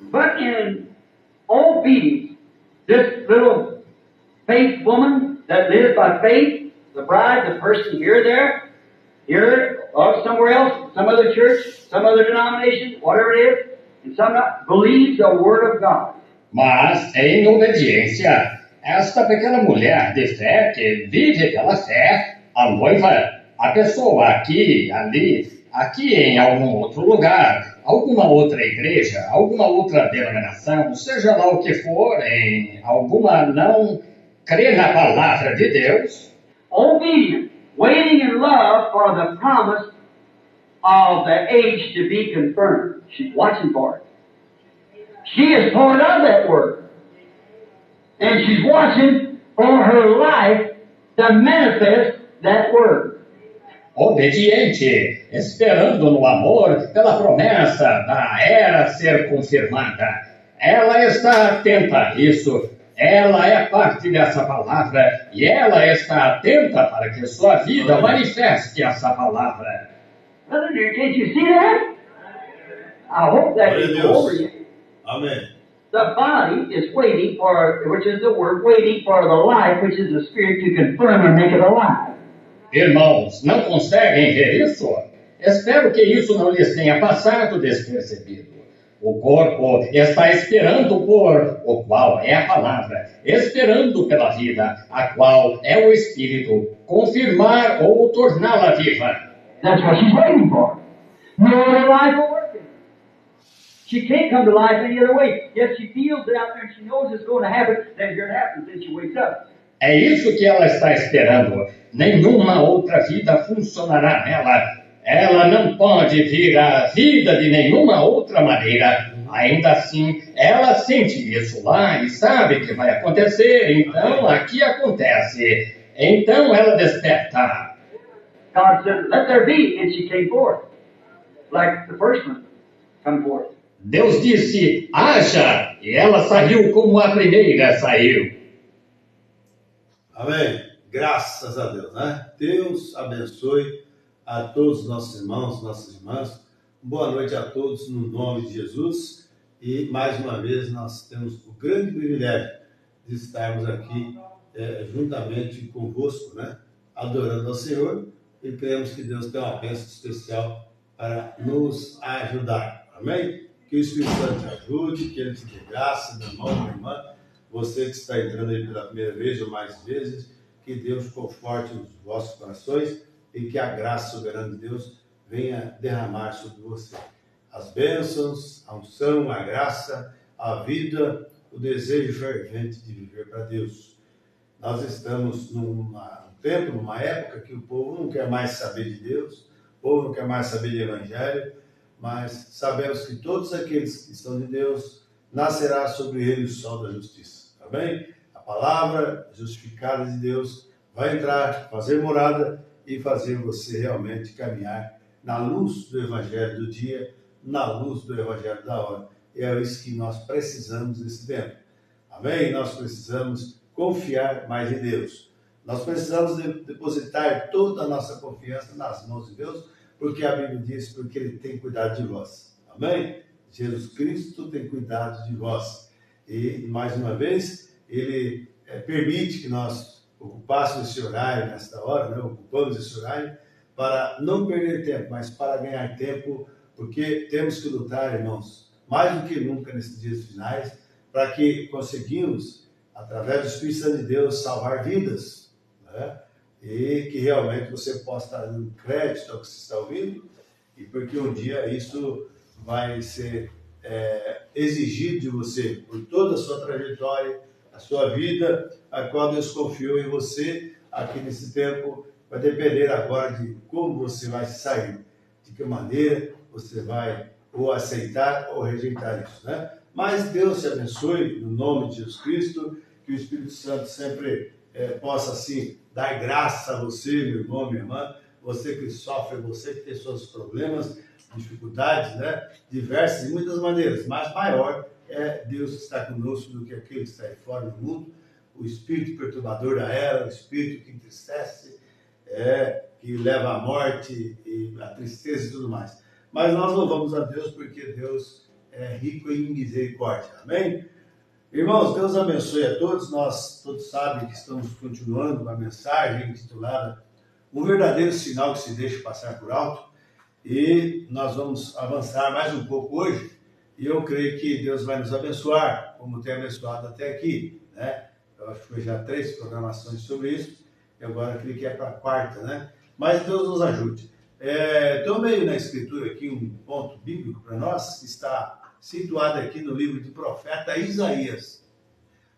But in obedience, this little faith woman that lives by faith, the bride, the person here, or somewhere else, some other church, some other denomination, whatever it is, and some not, believes the Word of God. Mas, em obediência, esta pequena mulher de fé que vive pela fé, a noiva, a pessoa aqui, ali, aqui em algum outro lugar, alguma outra igreja, alguma outra denominação, seja lá o que for, em alguma não crê na palavra de Deus, Obedient, waiting in love for the promise of the age to be confirmed. She's watching for it. She is part of that Word. And she's watching for her life to manifest that Word. obediente, esperando no amor pela promessa da era ser confirmada. Ela está atenta a isso. Ela é parte dessa palavra e ela está atenta para que sua vida manifeste essa palavra. Brother dear, can't you see that? I hope that Glória a is Deus. over you. Amém. The body is waiting for, which is the Word, waiting for the life, which is the Spirit, to confirm and make it alive. Irmãos, não conseguem ver isso? Espero que isso não lhes tenha passado despercebido. O corpo está esperando por o qual é a palavra, esperando pela vida, a qual é o Espírito, confirmar ou torná-la viva. That's what she's waiting for. No other life will work in her. She can't come to life any other way. Yet she feels it out there and she knows it's going to happen. Then here it happens. Then she wakes up. É isso que ela está esperando. Nenhuma outra vida funcionará nela. Ela não pode vir à vida de nenhuma outra maneira. Ainda assim, ela sente isso lá e sabe que vai acontecer. Então, aqui acontece. Então, ela desperta. God said, let there be, and she came forth. Like the first one come forth. Deus disse, haja, e ela saiu como a primeira saiu. Amém. Graças a Deus, né? Deus abençoe a todos os nossos irmãos, nossas irmãs. Boa noite a todos no nome de Jesus. E mais uma vez nós temos o grande privilégio de estarmos aqui juntamente convosco, né? Adorando ao Senhor, e cremos que Deus tem uma bênção especial para nos ajudar. Amém? Que o Espírito Santo te ajude, que Ele te dê graça, meu irmão, minha irmã. Você que está entrando aí pela primeira vez ou mais vezes, que Deus conforte os vossos corações e que a graça soberana de Deus venha derramar sobre você. As bênçãos, a unção, a graça, a vida, o desejo fervente de viver para Deus. Nós estamos num tempo, numa época que o povo não quer mais saber de Deus, o povo não quer mais saber de Evangelho, mas sabemos que todos aqueles que estão de Deus, nascerá sobre eles o sol da justiça. Amém? A palavra justificada de Deus vai entrar, fazer morada e fazer você realmente caminhar na luz do Evangelho do dia, na luz do Evangelho da hora. E é isso que nós precisamos nesse tempo. Amém? Nós precisamos confiar mais em Deus. Nós precisamos depositar toda a nossa confiança nas mãos de Deus, porque a Bíblia diz, porque Ele tem cuidado de vós. Amém? Jesus Cristo tem cuidado de vós. E, mais uma vez, Ele permite que nós ocupássemos esse horário nesta hora, né? Ocupamos esse horário para não perder tempo, mas para ganhar tempo, porque temos que lutar, irmãos, mais do que nunca nesses dias finais, para que conseguimos, através do Espírito Santo de Deus, salvar vidas, né? E que realmente você possa estar dando crédito ao que você está ouvindo, e porque um dia isso vai ser exigido de você por toda a sua trajetória, a sua vida, a qual Deus confiou em você aqui nesse tempo. Vai depender agora de como você vai sair, de que maneira você vai ou aceitar ou rejeitar isso, né? Mas Deus te abençoe, no nome de Jesus Cristo, que o Espírito Santo sempre possa, assim, dar graça a você, meu irmão, minha irmã, você que sofre, você que tem seus problemas, dificuldades, né? Diversas, de muitas maneiras, mas maior é Deus que está conosco do que aquele que está aí fora do mundo, o espírito perturbador da era, o espírito que entristece, que leva à morte e à tristeza e tudo mais. Mas nós louvamos a Deus porque Deus é rico em misericórdia. Amém? Irmãos, Deus abençoe a todos. Nós todos sabem que estamos continuando uma mensagem intitulada Um Verdadeiro Sinal que se Deixa Passar por Alto. E nós vamos avançar mais um pouco hoje. E eu creio que Deus vai nos abençoar, como tem abençoado até aqui, né? Eu acho que foi já 3 programações sobre isso. E agora eu creio que é para a 4ª, né? Mas Deus nos ajude. Tomei na Escritura aqui um ponto bíblico para nós, que está situado aqui no livro do profeta Isaías.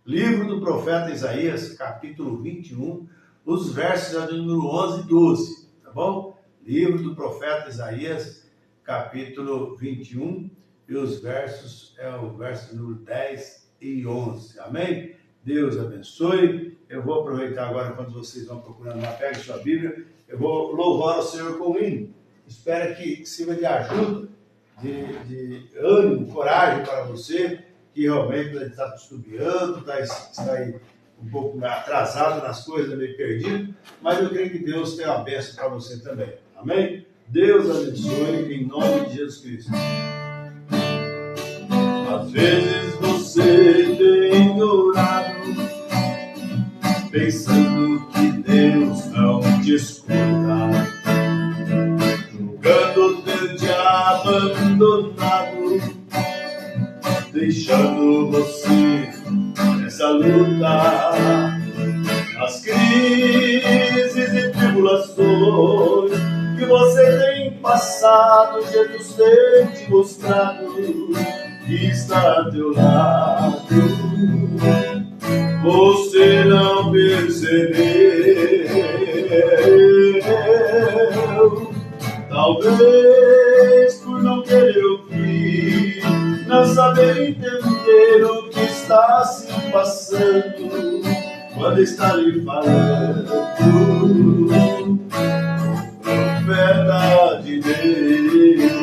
Livro do profeta Isaías, capítulo 21, os versos de número 11 e 12, tá bom? Livro do profeta Isaías, capítulo 21, e os versos, o verso número 10 e 11, amém? Deus abençoe. Eu vou aproveitar agora, quando vocês vão procurando lá, pegue sua Bíblia, eu vou louvar o Senhor com o hino. Espero que sirva de ajuda, de ânimo, coragem para você, que realmente está estudiando, está aí um pouco atrasado nas coisas, meio perdido, mas eu creio que Deus tem uma bênção para você também. Amém? Deus abençoe em nome de Jesus Cristo. Às vezes você tem orado, pensando que Deus não te escuta, julgando ter-te abandonado, deixando você nessa luta, nas crises e tribulações que você tem passado. Jesus tem te mostrado que está a teu lado. Você não percebeu, talvez por não querer ouvir, não saber entender o que está se passando, quando está lhe falando profeta de Deus.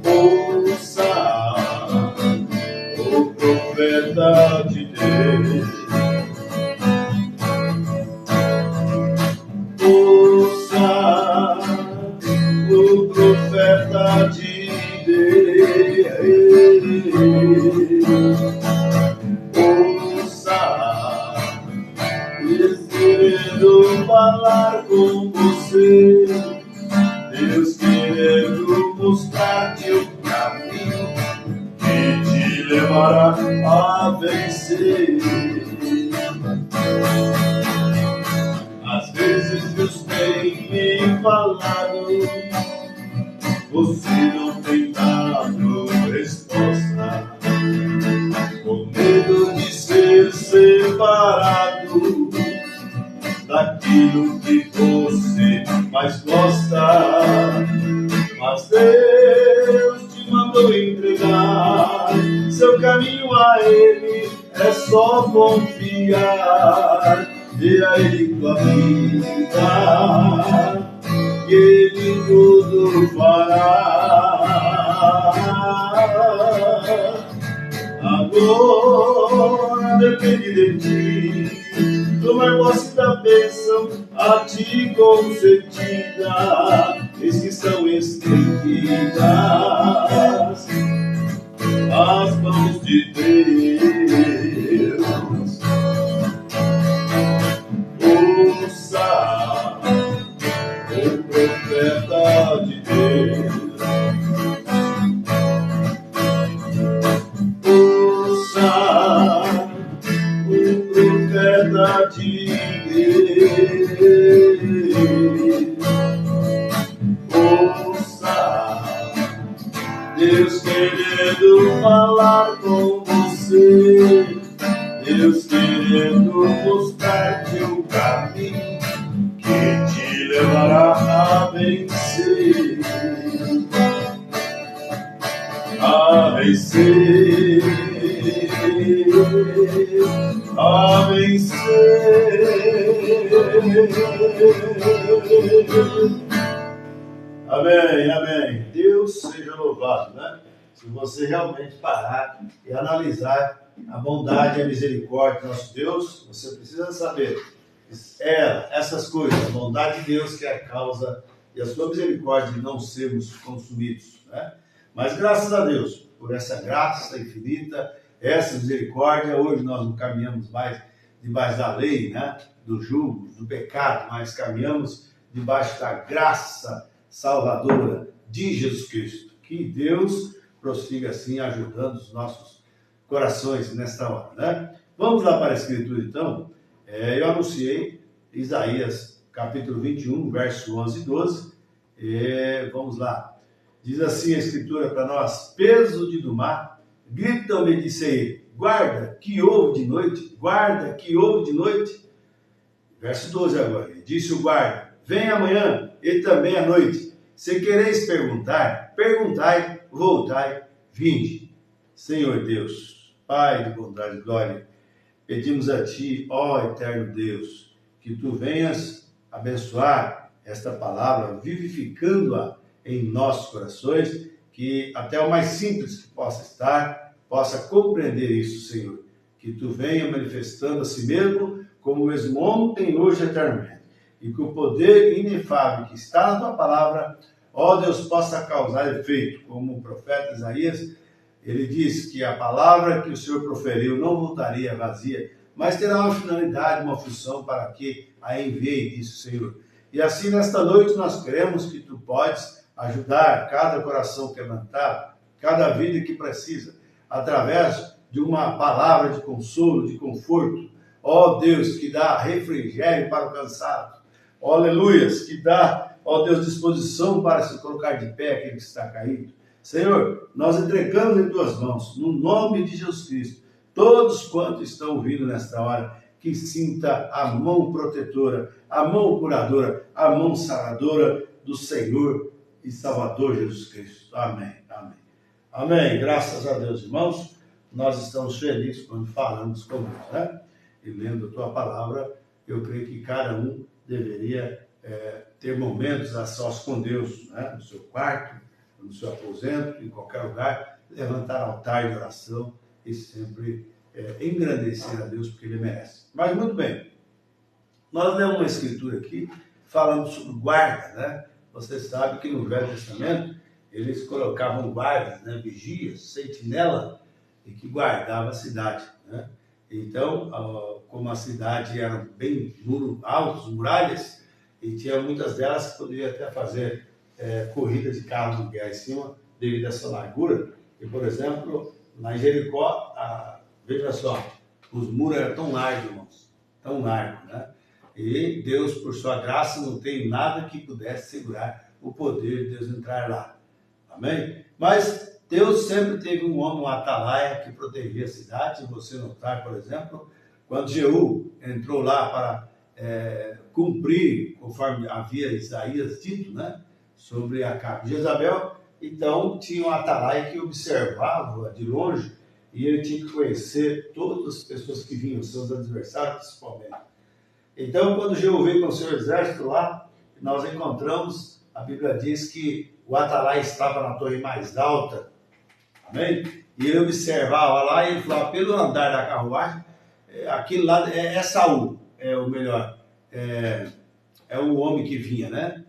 Ouça o profeta de Deus. Ouça o profeta de Deus. Ouça, querendo falar com você, Deus querendo mostrar-te o caminho que te levará a vencer. Às vezes Deus tem me falado, você não tem dado resposta, com medo de ser separado daquilo que você mais gosta. Mas Deus te mandou entregar seu caminho a Ele, é só confiar, dê a Ele tua vida, e Ele tudo fará. Agora depende de ti, tomar posse da bênção a ti concedida, redes que são estendidas, as mãos de Deus. Ouça o profeta de Deus. Ouça o profeta de Deus. Ouça Deus querendo falar com você, Deus querendo mostrar-te o caminho que te levará a vencer, a vencer, a vencer. Amém, amém. Deus seja louvado, né? Se você realmente parar e analisar a bondade e a misericórdia do nosso Deus, você precisa saber essas coisas, a bondade de Deus que é a causa e a sua misericórdia de não sermos consumidos, né? Mas graças a Deus por essa graça infinita, essa misericórdia, hoje nós não caminhamos mais debaixo da lei, né? Do jugo, do pecado, mas caminhamos debaixo da graça salvadora de Jesus Cristo. Que Deus prossiga assim, ajudando os nossos corações nesta hora, né? Vamos lá para a Escritura, então. Eu anunciei Isaías, capítulo 21, verso 11 e 12. Vamos lá. Diz assim a Escritura para nós: peso de domar, gritam-me de Seir, guarda, que houve de noite, guarda, que houve de noite. Verso 12 agora. Disse o guarda: vem amanhã e também à noite. Se quereis perguntar, perguntai, voltai, vinde. Senhor Deus, Pai de bondade e glória, pedimos a Ti, ó eterno Deus, que Tu venhas abençoar esta palavra, vivificando-a em nossos corações, que até o mais simples que possa estar, possa compreender isso, Senhor. Que Tu venha manifestando a Si mesmo como o mesmo ontem, hoje e eternamente. E que o poder inefável que está na Tua palavra, ó Deus, possa causar efeito. Como o profeta Isaías, ele diz que a palavra que o Senhor proferiu não voltaria vazia, mas terá uma finalidade, uma função para que a envie, disse o Senhor. E assim, nesta noite, nós cremos que Tu podes ajudar cada coração quebrantado, cada vida que precisa, através de uma palavra de consolo, de conforto. Ó Deus, que dá refrigério para o cansado. Ó, aleluias, que dá, ó Deus, disposição para se colocar de pé aquele que está caído. Senhor, nós entregamos em Tuas mãos, no nome de Jesus Cristo, todos quantos estão ouvindo nesta hora, que sinta a mão protetora, a mão curadora, a mão saradora do Senhor e Salvador Jesus Cristo. Amém, amém. Amém, graças a Deus, irmãos, nós estamos felizes quando falamos com Deus, né? E lendo a Tua palavra, eu creio que cada um deveria ter momentos a sós com Deus, né? No seu quarto, no seu aposento, em qualquer lugar, levantar altar de oração e sempre engrandecer a Deus porque Ele merece. Mas muito bem, nós lemos uma escritura aqui falando sobre guarda, né? Você sabe que no Velho Testamento eles colocavam guardas, né? Vigias, sentinela, e que guardava a cidade, né? Então, como a cidade era bem altos, muralhas, e tinha muitas delas que poderiam até fazer corrida de carro de guerra em cima, devido a essa largura. E, por exemplo, lá em Jericó, veja só, os muros eram tão largos, irmãos, tão largos, né? E Deus, por sua graça, não tem nada que pudesse segurar o poder de Deus entrar lá. Amém? Mas Deus sempre teve um homem, um atalaia, que protegia a cidade. Se você notar, por exemplo, quando Jeú entrou lá para cumprir, conforme havia Isaías dito, né, sobre a casa de Jezabel, então tinha um atalaia que observava de longe e ele tinha que conhecer todas as pessoas que vinham, seus adversários principalmente. Então, quando Jeú veio com o seu exército lá, nós encontramos, a Bíblia diz que o atalaia estava na torre mais alta, amém? E ele observava lá e ele falava, pelo andar da carruagem, aquele lá é Saul, o melhor, é o homem que vinha, né?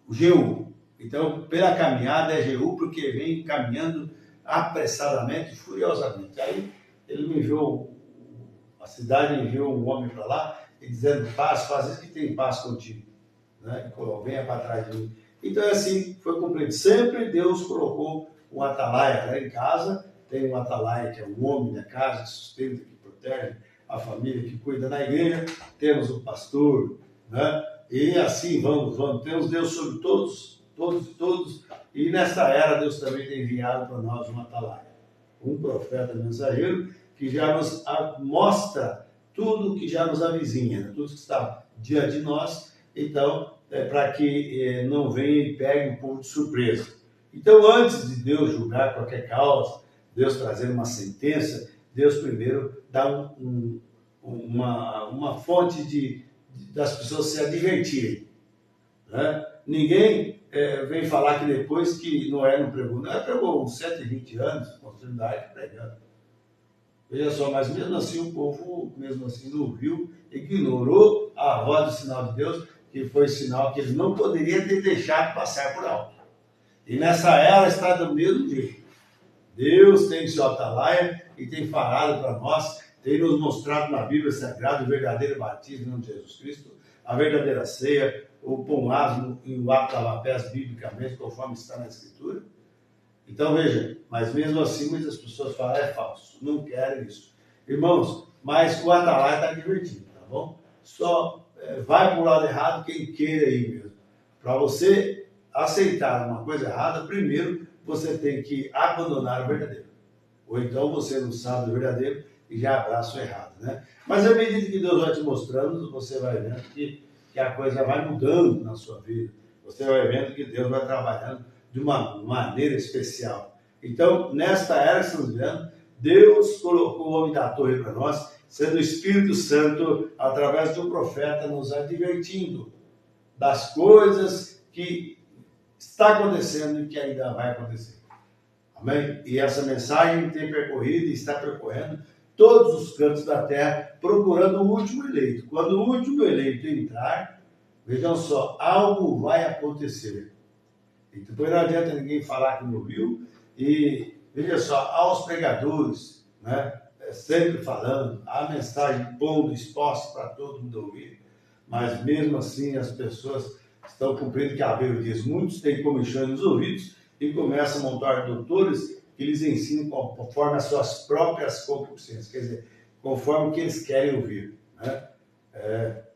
o Jeú. Então, pela caminhada é Jeú, porque vem caminhando apressadamente, furiosamente. Aí ele me enviou, a cidade enviou um homem para lá, e dizendo, paz, faz isso que tem paz contigo. Né? Venha para trás de mim. Então, assim, foi cumprido. Sempre Deus colocou um atalaia, né? Em casa, tem um atalaia que é o homem da casa, que sustenta, que protege a família, que cuida da igreja. Temos o pastor, né? E assim vamos. Temos Deus sobre todos. E nessa era, Deus também tem enviado para nós um atalaia. Um profeta mensageiro que já nos mostra tudo que já nos avizinha, né? Tudo que está diante de nós. Então, para que não venha e pegue o povo de surpresa. Então, antes de Deus julgar qualquer causa, Deus trazer uma sentença, Deus primeiro dá uma fonte das pessoas se advertirem. Né? Ninguém vem falar que depois que Noé não pregou. Noé pregou uns 120 anos, construindo a arca, pregando. Veja só, mas mesmo assim o povo, mesmo assim, não viu, ignorou a voz do sinal de Deus, que foi sinal que ele não poderia ter deixado passar por alto. E nessa era está do mesmo jeito. Deus tem seu atalaia e tem falado para nós, tem nos mostrado na Bíblia Sagrada o verdadeiro batismo de Jesus Cristo, a verdadeira ceia, o pão asno e o ato de lavar pés biblicamente, conforme está na Escritura. Então veja, mas mesmo assim muitas pessoas falam, é falso, não querem isso. Irmãos, mas o atalaia está divertido, tá bom? Só vai para o lado errado quem queira ir mesmo. Para você aceitar uma coisa errada, primeiro você tem que abandonar o verdadeiro. Ou então você não sabe o verdadeiro e já abraça o errado, né? Mas à medida que Deus vai te mostrando, você vai vendo que a coisa vai mudando na sua vida. Você vai vendo que Deus vai trabalhando de uma maneira especial. Então, nesta era que estamos vendo, Deus colocou o homem da torre para nós, sendo o Espírito Santo, através de um profeta, nos advertindo das coisas que está acontecendo e que ainda vai acontecer. Amém? E essa mensagem tem percorrido e está percorrendo todos os cantos da terra, procurando o último eleito. Quando o último eleito entrar, vejam só, algo vai acontecer. E depois não adianta ninguém falar que não viu. E veja só, aos pregadores, né, sempre falando, a mensagem pondo exposta para todo mundo ouvir, mas mesmo assim as pessoas estão cumprindo que a Bíblia diz, muitos têm comichão nos ouvidos e começam a montar doutores que lhes ensinam conforme as suas próprias concupiscências, quer dizer, conforme o que eles querem ouvir. Né?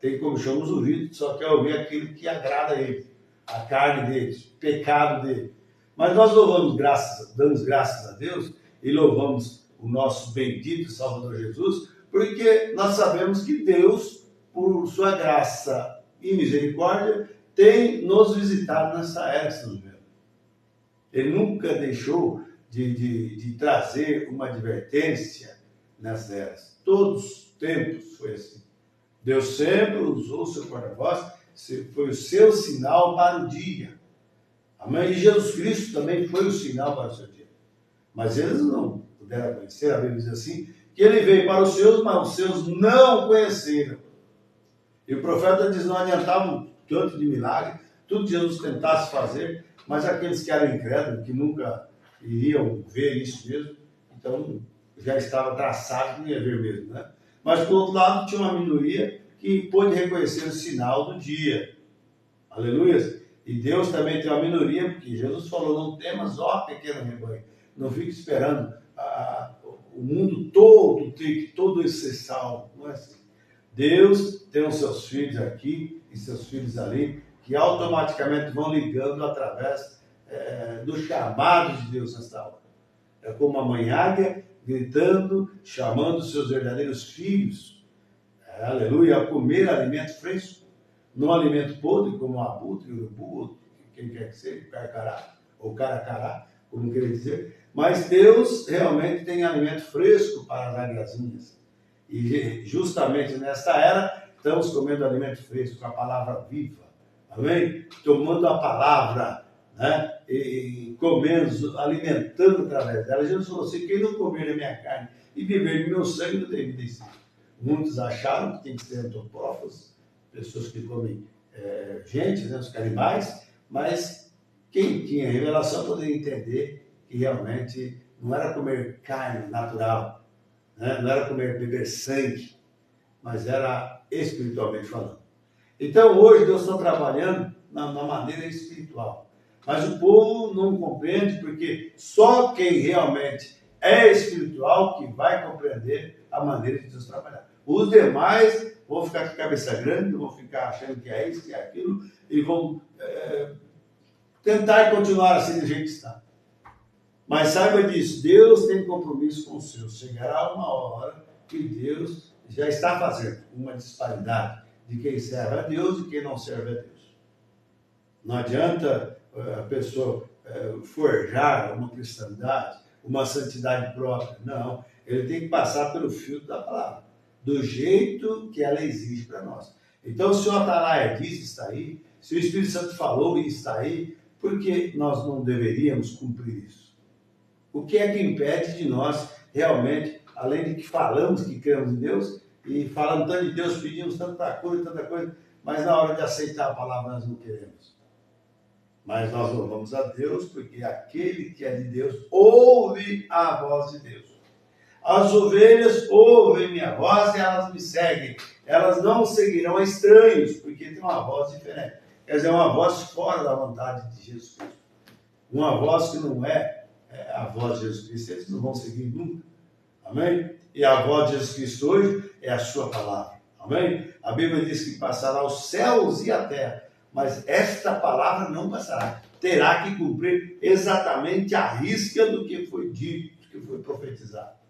Tem comichão nos ouvidos, só quer ouvir aquilo que agrada a ele, a carne deles, o pecado dele. Mas nós damos graças a Deus e louvamos o nosso bendito Salvador Jesus, porque nós sabemos que Deus, por sua graça e misericórdia, tem nos visitado nessa era que estamos vendo. Ele nunca deixou de trazer uma advertência nas eras. Todos os tempos foi assim. Deus sempre usou o seu porta-voz, foi o seu sinal para o dia. Amém? E Jesus Cristo também foi o sinal para o seu dia. Mas eles não puderam conhecer, a Bíblia diz assim, que ele veio para os seus, mas os seus não conheceram. E o profeta diz, não adiantava tanto de milagre, tudo que Jesus tentasse fazer, mas aqueles que eram incrédulos, que nunca iriam ver isso mesmo, então já estava traçado que não ia ver mesmo, né? Mas, por outro lado, tinha uma minoria que pôde reconhecer o sinal do dia. Aleluia! E Deus também tem uma minoria, porque Jesus falou, não temas, ó pequeno rebanho, não fique esperando o mundo todo ter todo esse salvo, não é assim. Deus tem os seus filhos aqui e seus filhos ali, que automaticamente vão ligando através do chamado de Deus nesta hora. É como a mãe águia gritando, chamando os seus verdadeiros filhos, aleluia, a comer alimento fresco, não alimento podre, como o abutre, o urubu, quem quer que seja, carcará, ou caracará, como querer dizer, mas Deus realmente tem alimento fresco para as águiazinhas. E justamente nesta era, estamos comendo alimento fresco, a palavra viva, amém? Tomando a palavra, né? E comendo, alimentando através dela. Jesus falou assim, quem não comer da minha carne e beber do meu sangue não tem vida em si. Muitos acharam que tem que ser antropófagos, pessoas que comem gente, né, os canibais, Mas quem tinha revelação poderia entender que realmente não era comer carne natural, né? Não era beber sangue, mas era espiritualmente falando. Então hoje Deus está trabalhando na maneira espiritual. Mas o povo não compreende, porque só quem realmente é espiritual que vai compreender a maneira de Deus trabalhar. Os demais vão ficar com a cabeça grande, vão ficar achando que é isso, que é aquilo, e vão tentar continuar assim do jeito que está. Mas saiba disso, Deus tem compromisso com os seus. Chegará uma hora que Deus já está fazendo uma disparidade de quem serve a Deus e quem não serve a Deus. Não adianta a pessoa forjar uma cristandade, uma santidade própria. Não, ele tem que passar pelo filtro da palavra, do jeito que ela exige para nós. Então, se o Atalaia diz, está aí, se o Espírito Santo falou e está aí, por que nós não deveríamos cumprir isso? O que é que impede de nós realmente, além de que falamos que cremos em Deus, e falando tanto de Deus, pedimos tanta coisa, mas na hora de aceitar a palavra nós não queremos. Mas nós louvamos a Deus, porque aquele que é de Deus ouve a voz de Deus. As ovelhas ouvem minha voz e elas me seguem. Elas não seguirão a estranhos, porque tem uma voz diferente. Quer dizer, uma voz fora da vontade de Jesus Cristo. Uma voz que não é a voz de Jesus Cristo. Eles não vão seguir nunca. Amém? E a voz de Jesus Cristo hoje é a sua palavra. Amém? A Bíblia diz que passará os céus e a terra, mas esta palavra não passará. Terá que cumprir exatamente a risca do que foi dito, do que foi profetizado.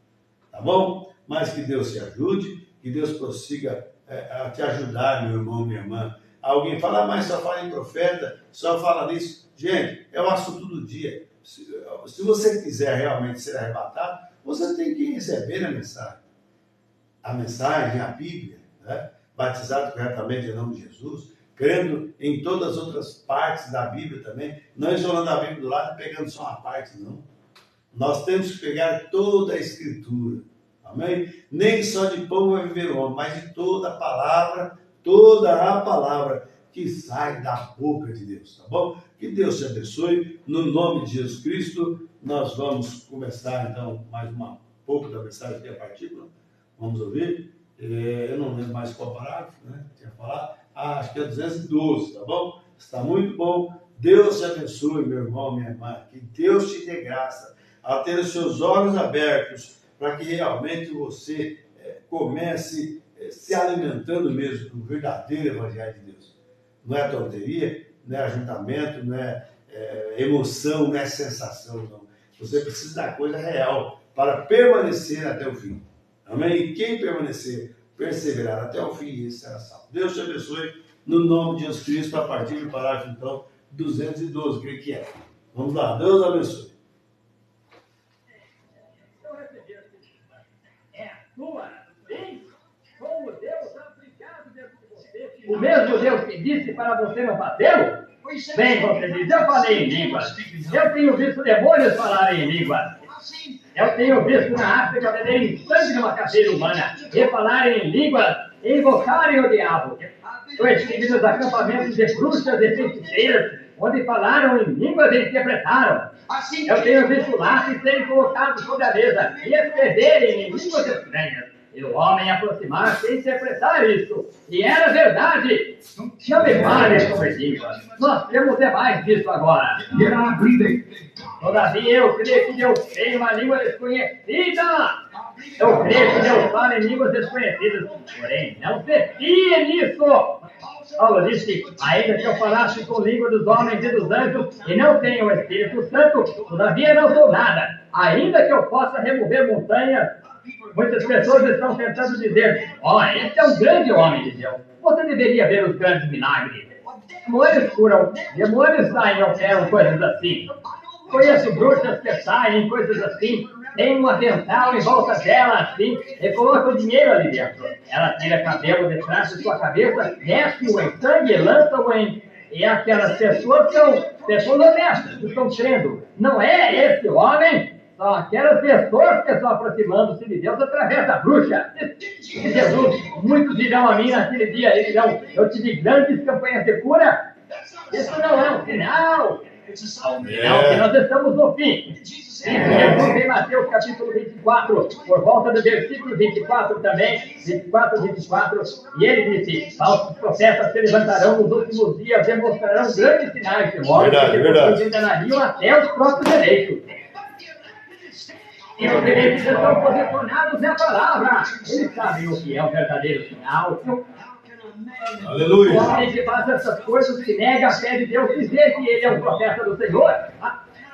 Tá bom? Mas que Deus te ajude, que Deus prossiga a te ajudar, meu irmão, minha irmã. Alguém fala, mas só fala em profeta, só fala nisso. Gente, é o assunto do dia. Se você quiser realmente ser arrebatado, você tem que receber a mensagem. A mensagem, a Bíblia, né? Batizado corretamente em nome de Jesus, crendo em todas as outras partes da Bíblia também, não isolando a Bíblia do lado e pegando só uma parte, não. Nós temos que pegar toda a Escritura, amém? Nem só de pão vai viver o homem, mas de toda a palavra que sai da boca de Deus, tá bom? Que Deus te abençoe, no nome de Jesus Cristo. Nós vamos começar então mais um pouco da mensagem aqui, a partícula, vamos ouvir. Eu não lembro mais qual parágrafo, né? Tinha falado, acho que é 212, tá bom? Está muito bom. Deus te abençoe, meu irmão, minha irmã, que Deus te dê graça a ter os seus olhos abertos para que realmente você comece se alimentando mesmo do verdadeiro Evangelho de Deus. Não é tonteria, não é ajuntamento, não é emoção, não é sensação, não. Você precisa da coisa real para permanecer até o fim. Amém? E quem permanecer, perseverar até o fim, esse será salvo. Deus te abençoe, no nome de Jesus Cristo, a partir do parágrafo, então, 212, creio que é. Vamos lá, Deus abençoe. O mesmo Deus que disse para você não fazê-lo? Bem, você diz, eu falei em línguas. Eu tenho visto demônios falarem em línguas. Eu tenho visto na África beberem sangue numa cadeira humana e falarem em línguas e invocarem o diabo. Eu estive nos acampamentos de bruxas e feiticeiras, onde falaram em línguas e interpretaram. Eu tenho visto lápis serem colocados sobre a mesa e escreverem em línguas estranhas. E o homem aproximar-se e interpretar isso. E era verdade. Não me fale sobre línguas. Nós temos demais disso agora. Todavia eu creio que Deus tem uma língua desconhecida. Eu creio que Deus fala em línguas desconhecidas. Porém, não se fie nisso. Paulo disse, ainda que eu falasse com língua dos homens e dos anjos e não tenho o Espírito Santo, todavia não sou nada. Ainda que eu possa remover montanhas, muitas pessoas estão tentando dizer, esse é um grande homem de Deus. Você deveria ver os grandes milagres. Demônios curam, demônios saem e operam coisas assim. Conheço bruxas que saem, coisas assim. Tem um avental em volta dela, assim, e coloca o dinheiro ali dentro. Ela tira cabelo de trás de sua cabeça, desce-o em sangue, lança-o em... E aquelas pessoas são pessoas honestas, que estão crendo. Não é esse homem, são aquelas pessoas que estão aproximando-se de Deus através da bruxa. E Jesus, muitos dirão a mim naquele dia, eles dirão, eu tive grandes campanhas de cura. Isso não é um sinal. É um sinal que nós estamos no fim. Jesus em Mateus capítulo 24, por volta do versículo 24 também, 24, e ele disse: falsos profetas se levantarão nos últimos dias, demonstrarão grandes sinais de modo que depois enganariam até os próprios eleitos. E os eleitos estão posicionados na palavra. Eles sabem o que é o verdadeiro sinal. Aleluia. O homem que faz essas coisas, que nega a fé de Deus, dizer que ele é um profeta do Senhor.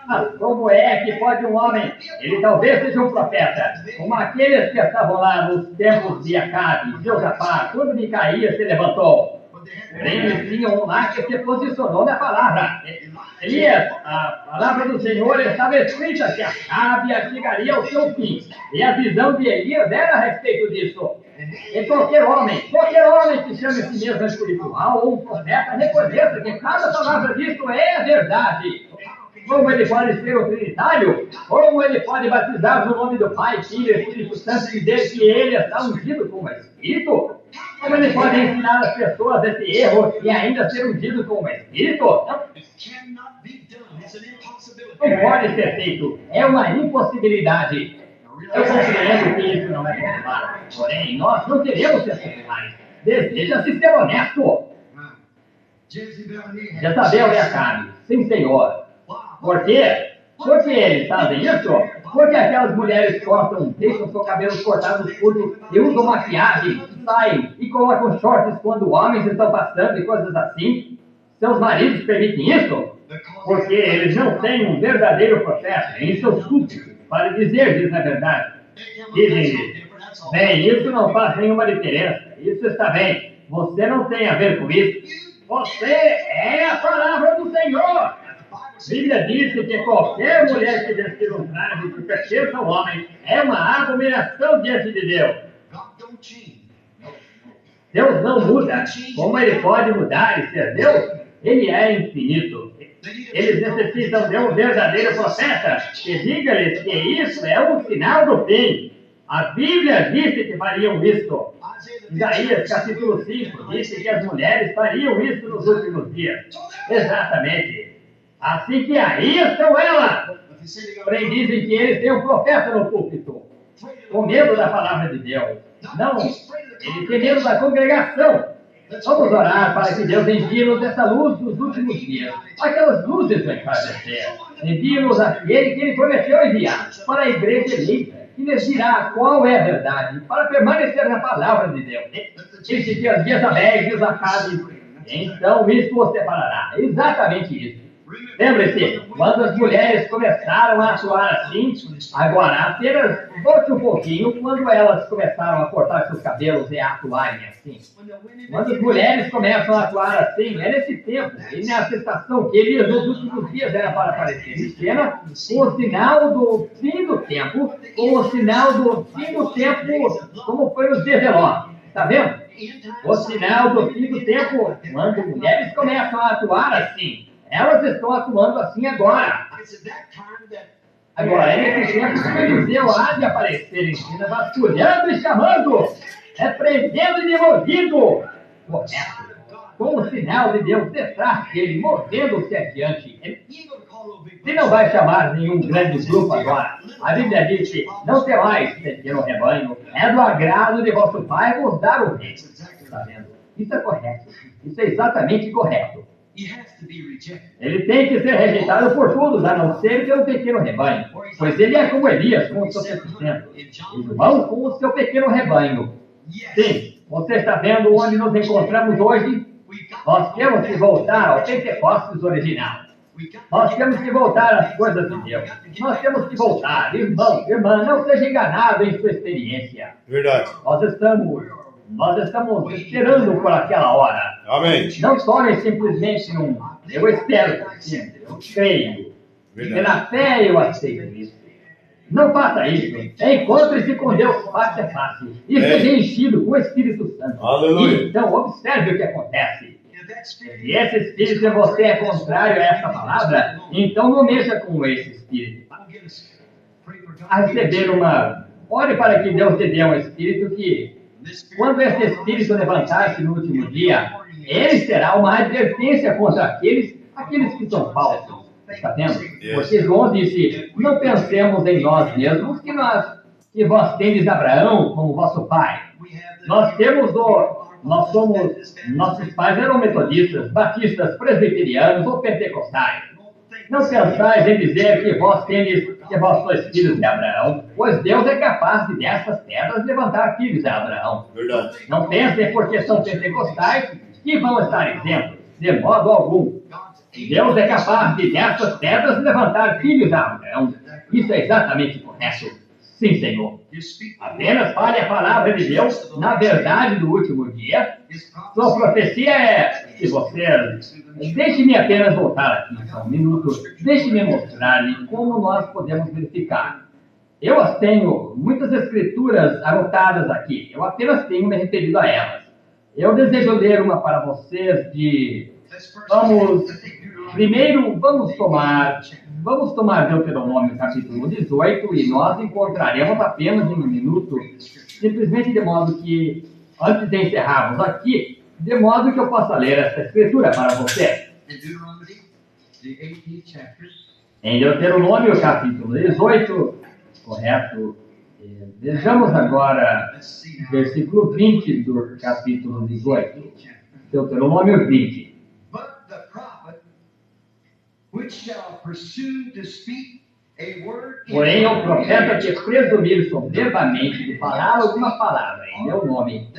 Mas como é que pode um homem, ele talvez seja um profeta, como aqueles que estavam lá nos tempos de Acabe, Josafá, quando Micaías se levantou? Porém, eles tinham um lá que se posicionou na palavra. Elias, a palavra do Senhor estava escrita que Acabe chegaria ao seu fim. E a visão de Elias era a respeito disso. E qualquer homem que chame a si mesmo espiritual ou um profeta, reconheça que cada palavra disso é verdade. Como ele pode ser o Trinitário? Como ele pode batizar no nome do Pai, Filho e Espírito Santo e dizer que ele está ungido com o Espírito? Como ele pode ensinar as pessoas esse erro e ainda ser ungido com o Espírito? Não pode ser feito. É uma impossibilidade. Eu compreendo que isso não é popular. Porém, nós não queremos ser populares. Deseja-se ser honesto. Jezabel e Acabe. Sim, Senhor. Por quê? Porque eles fazem isso? Porque aquelas mulheres deixam seus cabelos cortados curtos e usam maquiagem, saem e colocam shorts quando homens estão passando e coisas assim. Seus maridos permitem isso? Porque eles não têm um verdadeiro profeta em seus súbditos para dizer-lhes a verdade. Dizem-lhes: bem, isso não faz nenhuma diferença. Isso está bem. Você não tem a ver com isso. Você é a palavra do Senhor. A Bíblia diz que qualquer mulher que vestir um traje que pertença ao homem é uma abominação diante de Deus. Deus não muda. Como ele pode mudar e ser Deus? Ele é infinito. Eles necessitam de um verdadeiro profeta que diga-lhes que isso é um sinal do fim. A Bíblia disse que fariam isso. Isaías capítulo 5 disse que as mulheres fariam isso nos últimos dias. Exatamente. Assim que aí estão elas. Porém dizem que eles têm um profeta no púlpito, com medo da palavra de Deus. Não, ele tem medo da congregação. Vamos orar para que Deus envie-nos essa luz dos últimos dias. Aquelas luzes do encardecer. Envie-nos aquele que ele prometeu enviar para a igreja eleita, que lhes dirá qual é a verdade, para permanecer na palavra de Deus. Disse que as Jezabéis e os Acabes, então isso os separará. Exatamente isso. Lembre-se, quando as mulheres começaram a atuar assim, agora apenas volte um pouquinho quando elas começaram a cortar seus cabelos e a atuarem assim. Quando as mulheres começam a atuar assim, é nesse tempo e nessa estação que Elias nos últimos dias era para aparecer em cena, com o sinal do fim do tempo, como foi nos dias de Ló. Está vendo? O sinal do fim do tempo, quando mulheres começam a atuar assim. Elas estão atuando assim agora. Agora, é nesse tempo que Eliseu há de aparecer em cena, vasculhando e chamando, repreendendo e demolindo. Correto. Com o sinal de Deus detrás dele, movendo-se adiante. Ele não vai chamar nenhum grande grupo agora. A Bíblia diz que não temais, pequeno rebanho, é do agrado de vosso Pai vos dar o reino. Está vendo? Isso é correto. Isso é exatamente correto. Ele tem que ser rejeitado por todos, a não ser pelo pequeno rebanho, pois ele é como Elias, com o seu 700, e João com o seu pequeno rebanho. Sim, você está vendo onde nos encontramos hoje? Nós temos que voltar ao Pentecostes original. Nós temos que voltar às coisas de Deus. Nós temos que voltar, irmão, irmã, não seja enganado em sua experiência. Verdade. Nós estamos esperando por aquela hora. Amém. Não torne simplesmente eu espero, eu creio. Pela fé eu aceito isso. Não faça isso. Encontre-se com Deus face a face. E seja enchido com o Espírito Santo. Aleluia. Então observe o que acontece. Se esse Espírito em você é contrário a essa palavra, então não mexa com esse Espírito. A receber ore para que Deus te dê um Espírito que, quando esse Espírito levantar-se no último dia, ele será uma advertência contra aqueles que são falsos. Está vendo? Porque João disse, não pensemos em nós mesmos que vós tendes Abraão como vosso pai. Nossos pais eram metodistas, batistas, presbiterianos ou pentecostais. Não pensais em dizer que vós sois filhos de Abraão, pois Deus é capaz de dessas pedras levantar filhos de Abraão. Verdade. Não pensem porque são pentecostais que vão estar isentos, de modo algum. Deus é capaz de dessas pedras levantar filhos de Abraão. Isso é exatamente correto. Sim, Senhor. Apenas fale a palavra de Deus na verdade do último dia. Sua profecia é, se você... Deixe-me apenas voltar aqui só um minuto. Deixe-me mostrar-lhe como nós podemos verificar. Eu as tenho muitas escrituras anotadas aqui. Eu apenas tenho me referido a elas. Eu desejo ler uma para vocês de... Primeiro, vamos tomar Deuteronômio capítulo 18 e nós encontraremos apenas em um minuto, simplesmente de modo que, antes de encerrarmos aqui, de modo que eu possa ler essa escritura para você. Em Deuteronômio capítulo 18, correto? Vejamos agora o versículo 20 do capítulo 18. Deuteronômio 20. Porém, o profeta que presumir soberbamente de falar alguma palavra em meu nome,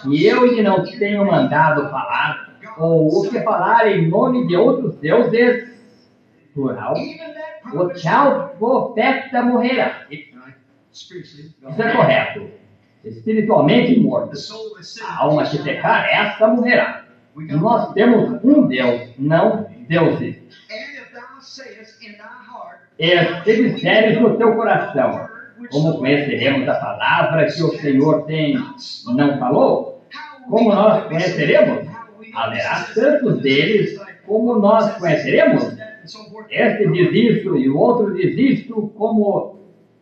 e eu lhe não tenho mandado falar, ou o que falar em nome de outros deuses, plural, o tal profeta morrerá. Isso é correto. Espiritualmente morto. A alma que pecar, essa morrerá. E nós temos um Deus, não deuses. E se disseres no teu coração, como conheceremos a palavra que o Senhor não falou? Como nós conheceremos? Haverá tantos deles como nós conheceremos? Este diz isto e o outro diz isto, como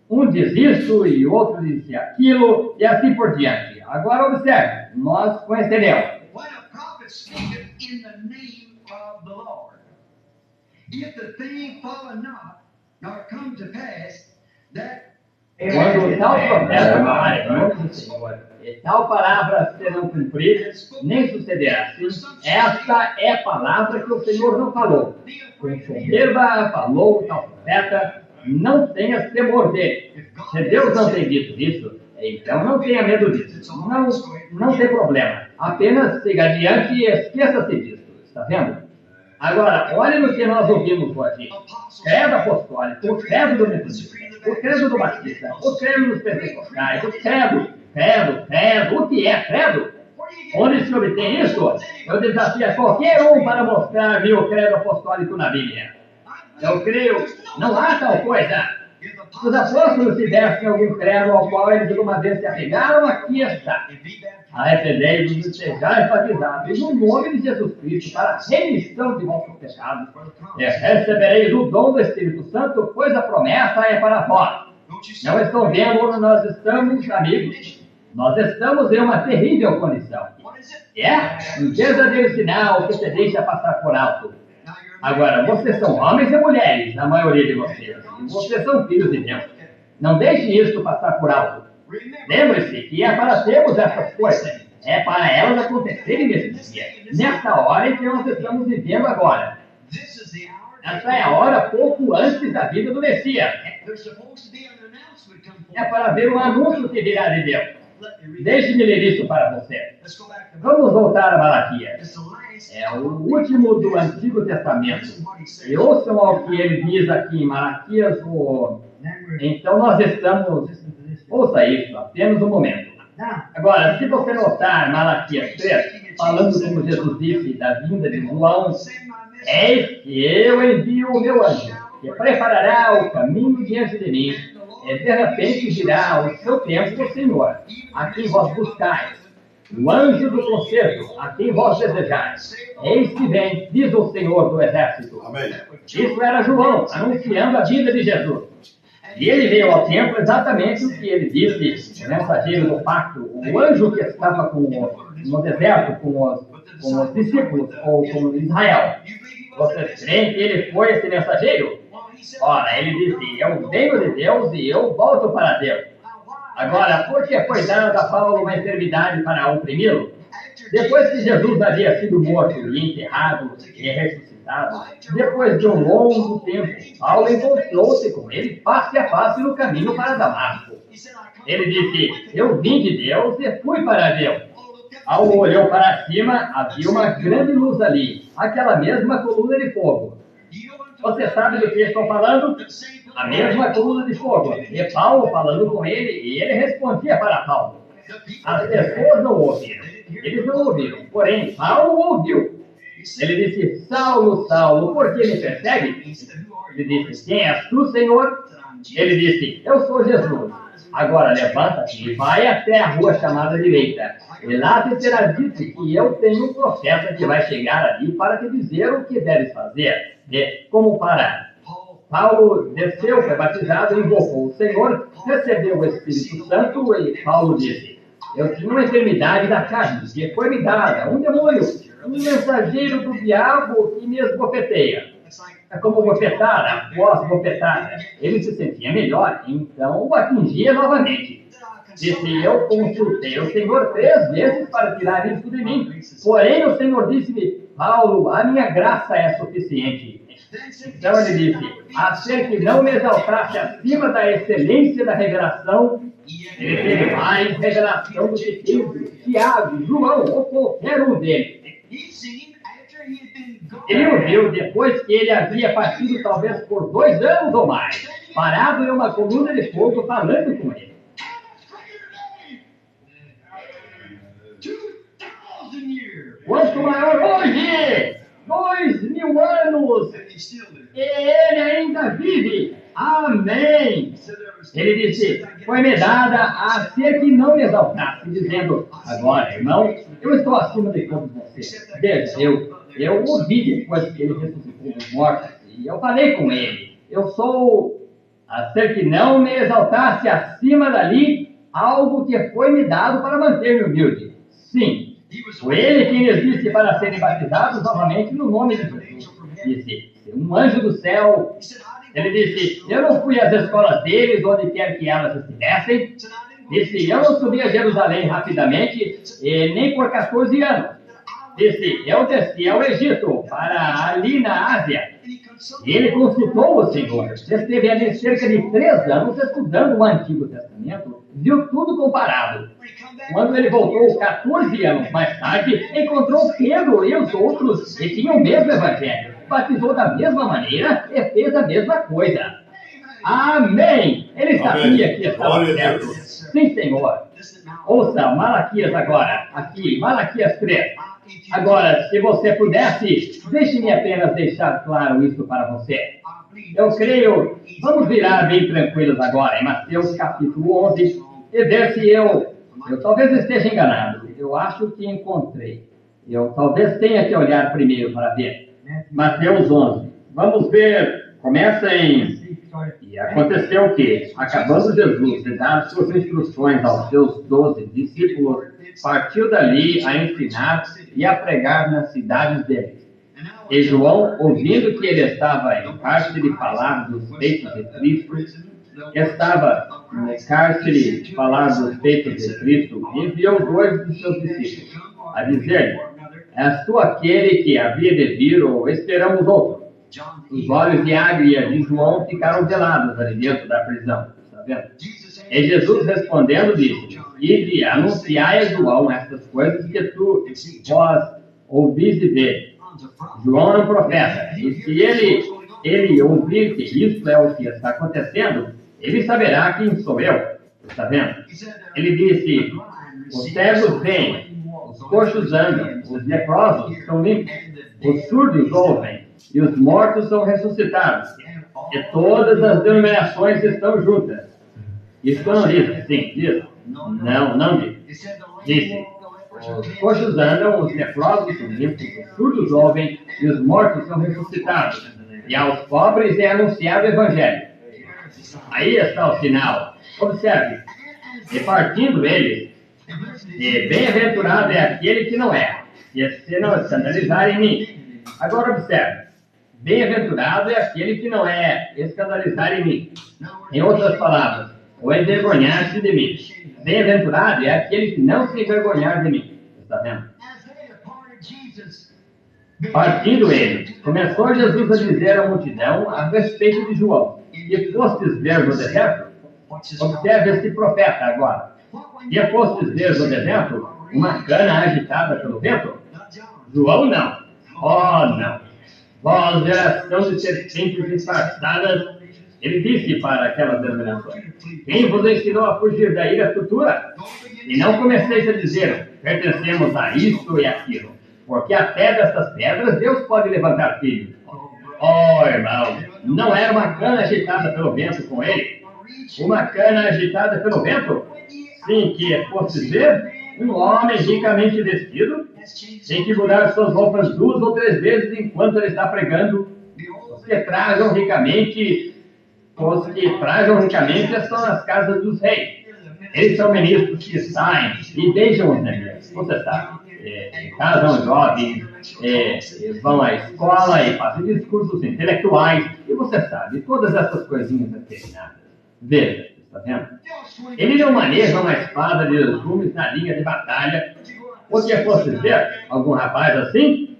um diz isto e o outro diz aquilo, e assim por diante. Agora observe, nós conheceremos. Quando tal profeta falar em nome do Senhor, e tal palavra serão cumpridas, nem sucederá assim. Esta é a palavra que o Senhor não falou. Com soberba falou tal profeta, não tenhas temor dele. Se Deus não tem dito isso, então não tenha medo disso. Não tem problema. Apenas siga adiante e esqueça-se disso. Está vendo? Agora, olhe no que nós ouvimos hoje. Credo apostólico, o credo do metodista, o credo do batista, o credo dos pentecostais, o credo. O que é credo? Onde se obtém isso? Eu desafio a qualquer um para mostrar-me o credo apostólico na Bíblia. Eu creio, não há tal coisa. Se os apóstolos tivessem algum credo ao qual eles alguma vez se apegaram, aqui está. Arrependei-vos e sejais batizados no nome de Jesus Cristo para a remissão de vossos pecados. E recebereis o dom do Espírito Santo, pois a promessa é para vós. Não estão vendo onde nós estamos, amigos? Nós estamos em uma terrível condição. Um verdadeiro sinal que se deixa passar por alto. Agora, vocês são homens e mulheres, a maioria de vocês. E vocês são filhos de Deus. Não deixe isso passar por alto. Lembre-se que é para termos essas coisas. É para elas acontecerem nesse dia. Nesta hora em que nós estamos vivendo agora. Essa é a hora pouco antes da vida do Messias. É para ver um anúncio que virá de Deus. Deixe-me ler isso para você. Vamos voltar a Malaquias. É o último do Antigo Testamento. E ouçam ao que ele diz aqui em Malaquias. Então nós estamos... Ouça isso, apenas um momento. Agora, se você notar Malaquias 3, falando como Jesus disse da vinda de João, eis que eu envio o meu anjo, que preparará o caminho diante de mim, e de repente virá o seu tempo do Senhor, a quem vós buscais, o anjo do concerto, a quem vós desejais. Eis que vem, diz o Senhor do Exército. Amém. Isso era João, anunciando a vinda de Jesus. E ele veio ao templo exatamente o que ele disse, o mensageiro do pacto, o anjo que estava no deserto com como os discípulos ou como Israel. Vocês creem que ele foi esse mensageiro? Ora, ele disse, eu venho de Deus e eu volto para Deus. Agora, por que foi dada a Paulo uma enfermidade para oprimi-lo? Depois que Jesus havia sido morto e enterrado e ressuscitado, depois de um longo tempo, Paulo encontrou-se com ele face a face no caminho para Damasco. Ele disse, eu vim de Deus e fui para Deus. Ao olhou para cima, havia uma grande luz ali, aquela mesma coluna de fogo. Você sabe do que estou falando? A mesma coluna de fogo. E Paulo falando com ele, e ele respondia para Paulo. As pessoas não ouviram. Eles não ouviram. Porém, Paulo ouviu. Ele disse, Saulo, Saulo, por que me persegue? Ele disse, quem és tu, Senhor? Ele disse, eu sou Jesus. Agora levanta-te e vai até a rua chamada direita. E lá te será dito que eu tenho um profeta que vai chegar ali para te dizer o que deves fazer. E como parar. Paulo desceu, foi batizado, invocou o Senhor, recebeu o Espírito Santo e Paulo disse, eu tinha uma enfermidade da carne, que foi me dada, um demônio, um mensageiro do diabo que me esbofeteia. É como bofetada, após bofetada. Ele se sentia melhor, então o atingia novamente. Disse, eu consultei o Senhor 3 vezes para tirar isso de mim. Porém, o Senhor disse-me, Paulo, a minha graça é suficiente. Então ele disse, a ser que não me exaltasse acima da excelência da revelação, ele teve mais revelação do que teve Tiago, João ou qualquer um deles. Ele ouviu depois que ele havia partido talvez por 2 anos ou mais, parado em uma coluna de fogo falando com ele. Quanto maior hoje, 2000 anos, e ele ainda vive. Amém. Ele disse, foi-me dada a ser que não me exaltasse, dizendo, agora, irmão, eu estou acima de todos vocês. Veja, eu ouvi depois que ele ressuscitou dos mortos, e eu falei com ele, eu sou a ser que não me exaltasse acima dali, algo que foi me dado para manter-me humilde. Sim, foi ele quem lhes disse para serem batizados novamente no nome de Jesus. Disse, um anjo do céu. Ele disse, eu não fui às escolas deles, onde quer que elas estivessem. Disse, eu não subi a Jerusalém rapidamente, e nem por 14 anos. Disse, eu desci ao Egito, para ali na Ásia. Ele consultou o Senhor. Esteve ali cerca de 3 anos estudando o Antigo Testamento. Viu tudo comparado. Quando ele voltou 14 anos mais tarde, encontrou Pedro e os outros que tinham o mesmo evangelho. Batizou da mesma maneira e fez a mesma coisa. Amém! Ele sabia que estava certo. Sim, Senhor. Ouça Malaquias agora. Aqui, Malaquias 3. Agora, se você pudesse, deixe-me apenas deixar claro isso para você. Eu creio, vamos virar bem tranquilos agora em Mateus capítulo 11 e ver se eu talvez esteja enganado. Eu acho que encontrei. Eu talvez tenha que olhar primeiro para ver. Mateus 11. Vamos ver, começa em... E aconteceu o quê? Acabando Jesus de dar suas instruções aos seus 12 discípulos, partiu dali a ensinar e a pregar nas cidades deles. E João, ouvindo que ele estava em cárcere falar dos feitos de Cristo, enviou 2 de seus discípulos, a dizer-lhe, és tu aquele que havia de vir ou esperamos outro? Os olhos de Ágria de João ficaram velados ali dentro da prisão. Está vendo? E Jesus respondendo disse, ide e anunciai a João estas coisas que vós ouvis dizer. João é um profeta, e se ele ouvir que isso é o que está acontecendo, ele saberá quem sou eu. Está vendo? Ele disse, os cegos veem, os coxos andam, os leprosos são limpos, os surdos ouvem, e os mortos são ressuscitados. E todas as denominações estão juntas. Isso não diz? Sim, diz. Não diz. Disse, os coxos andam, os leprosos são limpos, os surdos ouvem, e os mortos são ressuscitados. E aos pobres é anunciado o Evangelho. Aí está o sinal. Observe. E partindo eles, e bem-aventurado é aquele que não é. e se não escandalizar em mim. Agora observe. Bem-aventurado é aquele que não é escandalizar em mim. Em outras palavras, ou envergonhar-se de mim. Bem-aventurado é aquele que não se envergonhar de mim. Está vendo? Partindo ele, começou Jesus a dizer à multidão a respeito de João. E fostes ver no deserto? Observe este profeta agora. E fostes ver no deserto uma cana agitada pelo vento? João não. Oh, não. Vós, geração de serpentes disfarçadas, ele disse para aquelas denominações: quem vos ensinou a fugir da ira futura? E não comeceis a dizer: pertencemos a isto e aquilo, porque até dessas pedras Deus pode levantar filhos. Oh, irmão, não era uma cana agitada pelo vento com ele? Uma cana agitada pelo vento? Sim, que fosse ver um homem ricamente vestido, tem que mudar suas roupas 2 ou 3 vezes enquanto ele está pregando. Os que trajam ricamente são as casas dos reis. Eles são ministros que saem e deixam os negros. Você sabe, casam jovens, eles vão à escola e fazem discursos intelectuais. E você sabe, todas essas coisinhas afeminadas. Veja, está vendo? Ele não maneja uma espada de legumes na linha de batalha. O que fosse ver algum rapaz assim?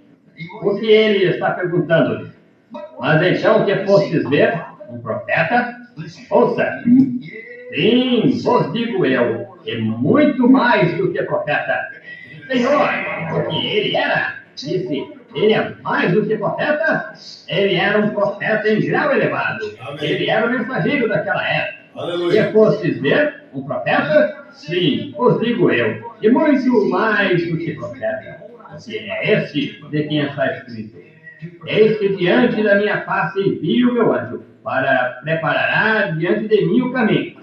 O que ele está perguntando-lhe? Mas então o que fostes ver? Um profeta? Ouça, sim, vos digo eu, é muito mais do que profeta. Senhor, porque ele era, disse, ele é mais do que profeta? Ele era um profeta em grau elevado. Ele era o mensageiro daquela época. E fostes ver um profeta? Sim, vos digo eu, e muito mais do que profeta. Porque é este de quem está escrito: eis que diante da minha face envio o meu anjo, para preparará diante de mim o caminho.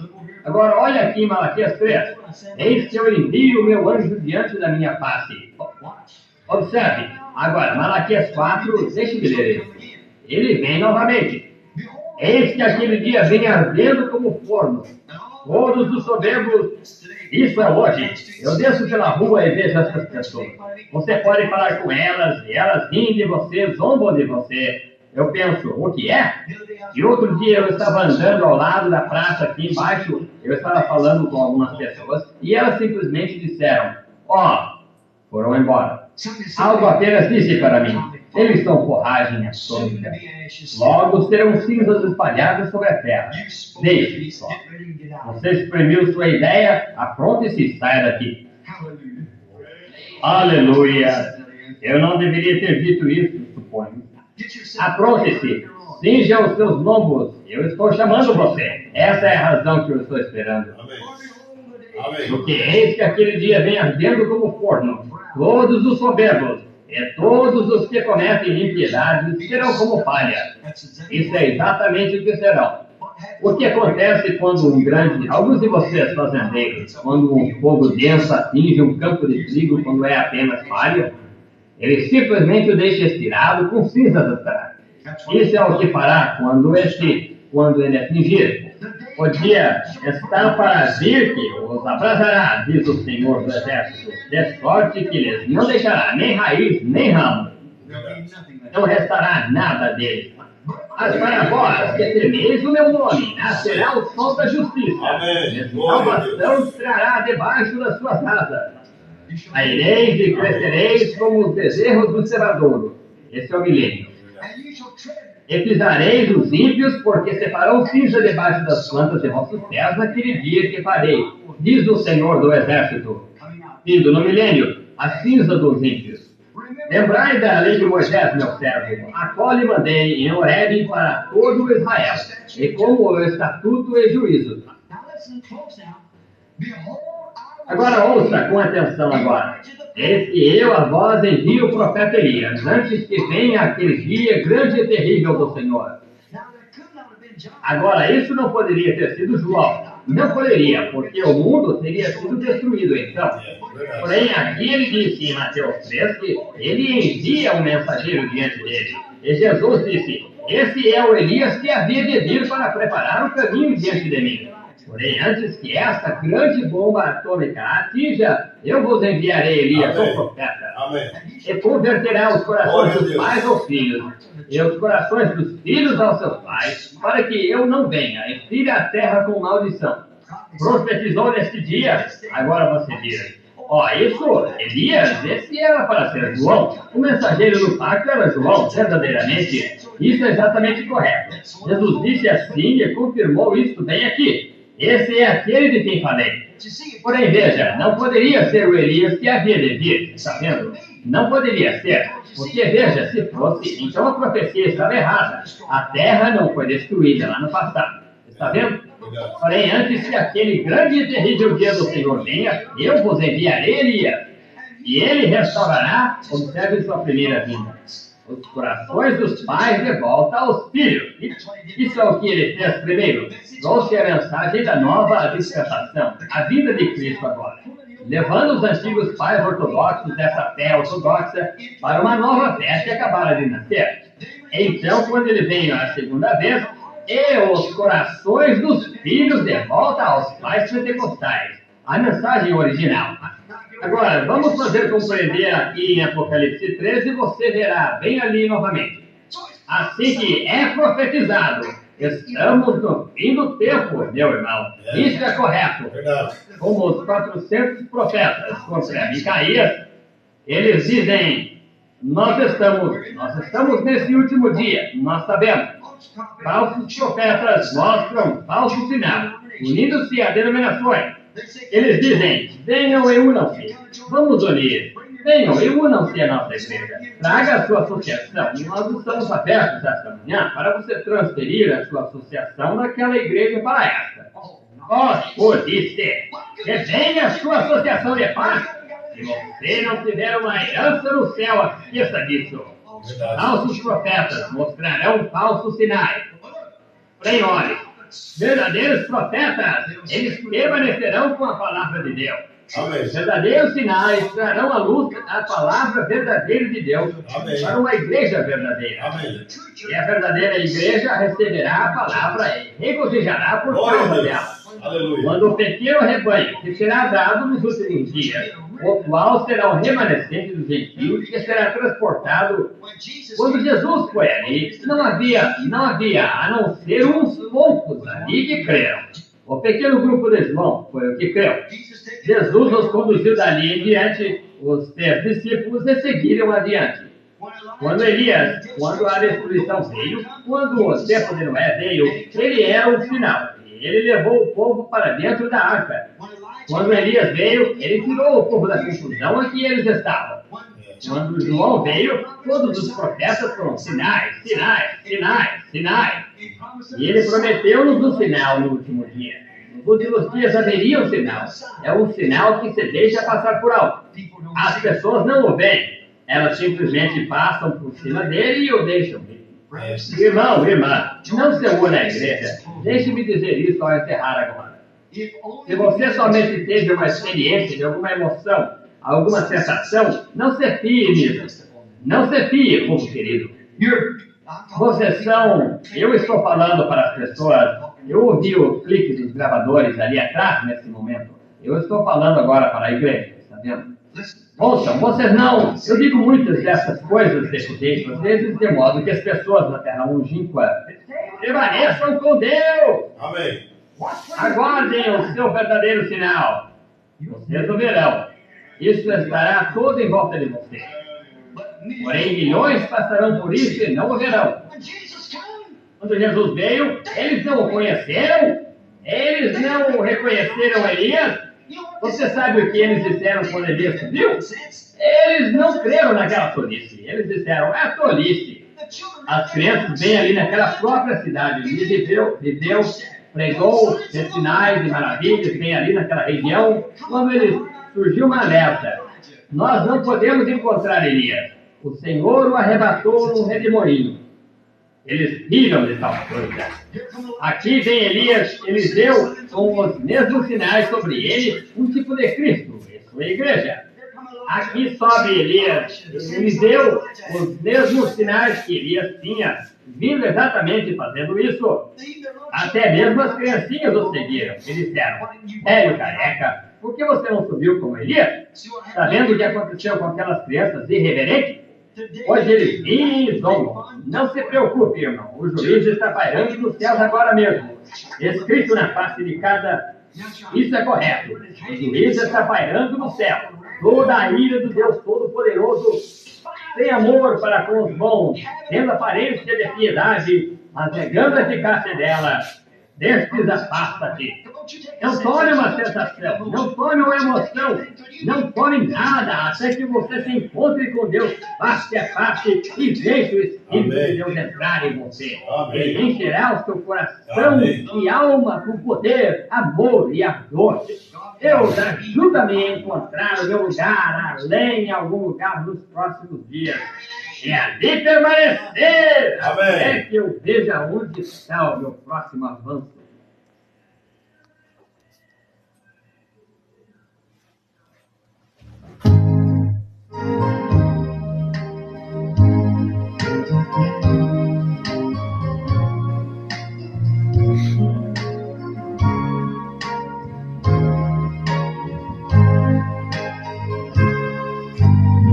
Agora, olha aqui em Malaquias 3. Eis que eu envio o meu anjo diante da minha face. Observe. Agora, Malaquias 4, deixe-me ler ele. Ele vem novamente. Eis que aquele dia vem ardendo como forno. Todos os soberbos. Isso é hoje. Eu desço pela rua e vejo essas pessoas. Você pode falar com elas, e elas riem de você, zombam de você. Eu penso, o que é? E outro dia eu estava andando ao lado da praça aqui embaixo, eu estava falando com algumas pessoas, e elas simplesmente disseram: foram embora. Algo apenas disse para mim: eles são forragem atômica. Logo serão cinzas espalhadas sobre a terra. Deixe só. Você exprimiu sua ideia, apronte-se e saia daqui. Aleluia. Eu não deveria ter dito isso, suponho. Apronte-se. Cinja os seus lombos. Eu estou chamando você. Essa é a razão que eu estou esperando. Porque eis que aquele dia vem ardendo como forno. Todos os soberbos e todos os que cometem impiedades serão como palha. Isso é exatamente o que serão. O que acontece quando alguns de vocês fazendeiros, quando um fogo denso atinge um campo de trigo quando é apenas palha? Ele simplesmente o deixa estirado com cinzas atrás. Isso é o que fará quando ele atingir. O dia está para vir que os abrasará, diz o Senhor do Exército, de sorte que lhes não deixará nem raiz, nem ramo. Não restará nada deles. Mas para vós que temeis o meu nome, nascerá o sol da justiça. A salvação entrará debaixo das suas asas. Saireis e crescereis como os bezerros do cevador. Esse é o milênio. E pisareis os ímpios, porque se farão cinza debaixo das plantas de vossos pés naquele dia que farei, diz o Senhor do Exército. Vindo no milênio, a cinza dos ímpios. Lembrai da lei de Moisés, meu servo, a qual lhe mandei em Horebe para todo o Israel, e como o estatuto e juízo. Agora ouça com atenção agora. Eis que eu a vós envio o profeta Elias, antes que venha aquele dia grande e terrível do Senhor. Agora, isso não poderia ter sido João. Não poderia, porque o mundo teria sido destruído então. Porém, aqui ele disse em Mateus 3 que ele envia um mensageiro diante dele. E Jesus disse: esse é o Elias que havia de vir para preparar o caminho diante de mim. Porém, antes que esta grande bomba atômica atinja, eu vos enviarei Elias, o profeta. Amém. E converterá os corações Glória a dos Deus. pais aos filhos, e os corações dos filhos aos seus pais, para que eu não venha e fira a terra com maldição. Profetizou neste dia, agora você diz. Ó, isso, Elias, esse era para ser João. O mensageiro do pacto era João, verdadeiramente. Isso é exatamente correto. Jesus disse assim e confirmou isso bem aqui. Esse é aquele de quem falei. Porém, veja, não poderia ser o Elias que havia de vir, está vendo? Não poderia ser, porque veja, se fosse, então a profecia estava errada. A terra não foi destruída lá no passado, está vendo? Porém, antes que aquele grande e terrível dia do Senhor venha, eu vos enviarei Elias, e ele restaurará, observe sua primeira vinda, os corações dos pais de volta aos filhos. Isso é o que ele fez primeiro. Trouxe a mensagem da nova dispensação, a vinda de Cristo agora, levando os antigos pais ortodoxos dessa fé ortodoxa para uma nova fé que acabara de nascer. Então, quando ele veio a segunda vez, e os corações dos filhos de volta aos pais pentecostais. A mensagem original. Agora, vamos fazer compreender aqui em Apocalipse 13, você verá bem ali novamente. Assim que é profetizado, estamos no fim do tempo, meu irmão. Isso é correto. Verdade. Como os 400 profetas contra Micaías, eles dizem, nós estamos nesse último dia, nós sabemos. Falsos profetas mostram falso sinal, unindo-se a denominações. Eles dizem, venham e unam-se. Vamos unir. Venham e unam-se à nossa igreja. Traga a sua associação. Nós estamos abertos esta manhã para você transferir a sua associação daquela igreja para esta. Oh, disse, que venha a sua associação de paz. Se você não tiver uma herança no céu, esqueça disso. Falsos profetas mostrarão falsos sinais. Porém, olhe, verdadeiros profetas, eles permanecerão com a palavra de Deus. Amém. Verdadeiros sinais trarão à luz a palavra verdadeira de Deus. Amém. Para uma igreja verdadeira. Amém. E a verdadeira igreja receberá a palavra e regozijará por Glória a causa Deus. dela. Aleluia. Quando o pequeno rebanho que será dado nos últimos dias, o qual será o remanescente dos gentios, que será transportado. Quando Jesus foi ali, não havia a não ser uns poucos ali que creram. O pequeno grupo de João foi o que creu. Jesus os conduziu dali em diante, os 10 discípulos e seguiram adiante. Quando a destruição veio, quando o tempo de Noé veio, ele era o sinal. Ele levou o povo para dentro da arca. Quando Elias veio, ele tirou o povo da confusão em que eles estavam. Quando João veio, todos os profetas foram sinais, sinais, sinais, sinais. E ele prometeu-nos um sinal no último dia. Nos últimos dias haveria um sinal. É um sinal que se deixa passar por alto. As pessoas não o veem. Elas simplesmente passam por cima dele e o deixam. Irmão, irmã, não se una à igreja. Deixe-me dizer isso ao encerrar agora. Se você somente teve uma experiência de alguma emoção, alguma sensação, não se fie nisso. Não se fie, povo querido. Vocês são... Eu estou falando para as pessoas... Eu ouvi o clique dos gravadores ali atrás, nesse momento. Eu estou falando agora para a igreja, está vendo? Ouçam, vocês não... Eu digo muitas dessas coisas desse jeito, às vezes de modo que as pessoas na terra longínqua permaneçam com Deus. Amém. Aguardem o seu verdadeiro sinal. Vocês o verão. Isso estará todo em volta de vocês. Porém, milhões passarão por isso e não o verão. Quando Jesus veio, eles não o conheceram? Eles não o reconheceram Elias? Você sabe o que eles disseram quando Elias subiu? Eles não creram naquela tolice. Eles disseram, é tolice. As crianças vêm ali naquela própria cidade. Ele viveu, pregou, fez sinais e maravilhas, vem ali naquela região. Quando ele surgiu uma alerta, nós não podemos encontrar Elias. O Senhor o arrebatou num redemoinho. Eles riram de tal coisa. Aqui vem Eliseu com os mesmos sinais sobre ele, um tipo de Cristo. Isso é a igreja. Aqui sobe Elias. Ele deu os mesmos sinais que Elias tinha, vindo exatamente fazendo isso. Até mesmo as criancinhas o seguiram. Eles disseram: velho careca, por que você não subiu como Elias? Está vendo o que aconteceu com aquelas crianças irreverentes? Hoje ele diz: não se preocupe, irmão. O juiz está pairando nos céus agora mesmo. Escrito na face de cada... Isso é correto. O juiz está pairando no céu. Toda a ira do Deus Todo-Poderoso tem amor para com os bons, tendo aparência de piedade, mas negando a eficácia dela. Destes afasta-te. Não tome uma sensação, não tome uma emoção, não tome nada, até que você se encontre com Deus face a face e veja o Espírito de Deus entrar em você. Ele encherá o seu coração e alma com poder, amor e ardor. Deus, ajuda-me a encontrar o meu lugar, além em algum lugar nos próximos dias. E ali permanecer, até que eu veja onde está o meu próximo avanço.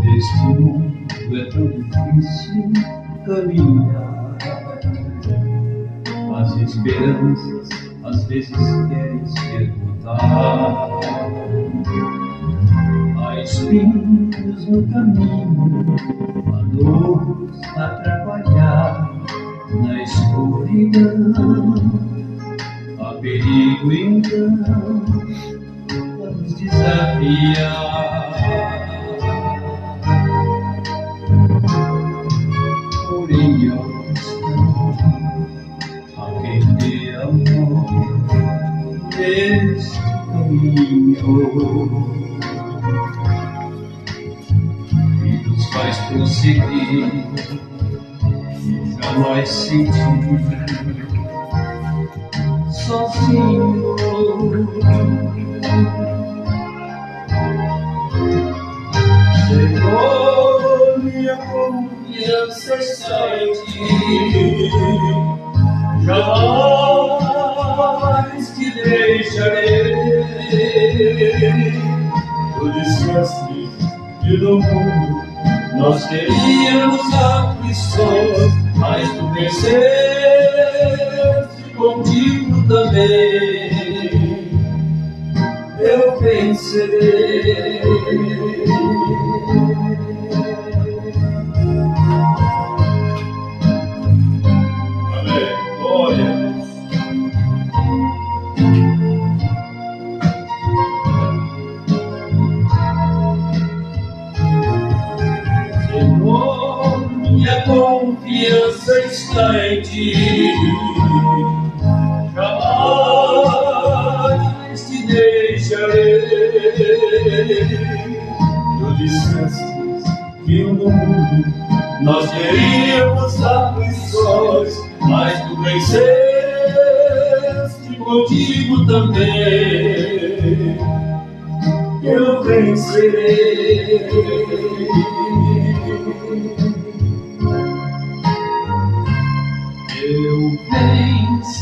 Neste mundo é tão difícil caminhar. As esperanças às vezes querem se esgotar. Há espinhos no caminho, há dores a trabalhar. Na escuridão há perigo então a nos desafiar. Porém ao cristão, a quem dê amor neste caminho e nos faz prosseguir e jamais sentir sozinho. Senhor, minha confiança está em ti, jamais te deixarei. Tu disseste que no mundo nós teríamos aflições, mas tu venceste, contigo também eu vencerei. Senhor, minha confiança está em ti, jamais te deixarei. Tu disseste que no mundo nós teríamos aflições, mas tu venceste, contigo também eu vencerei. Eu vencerei.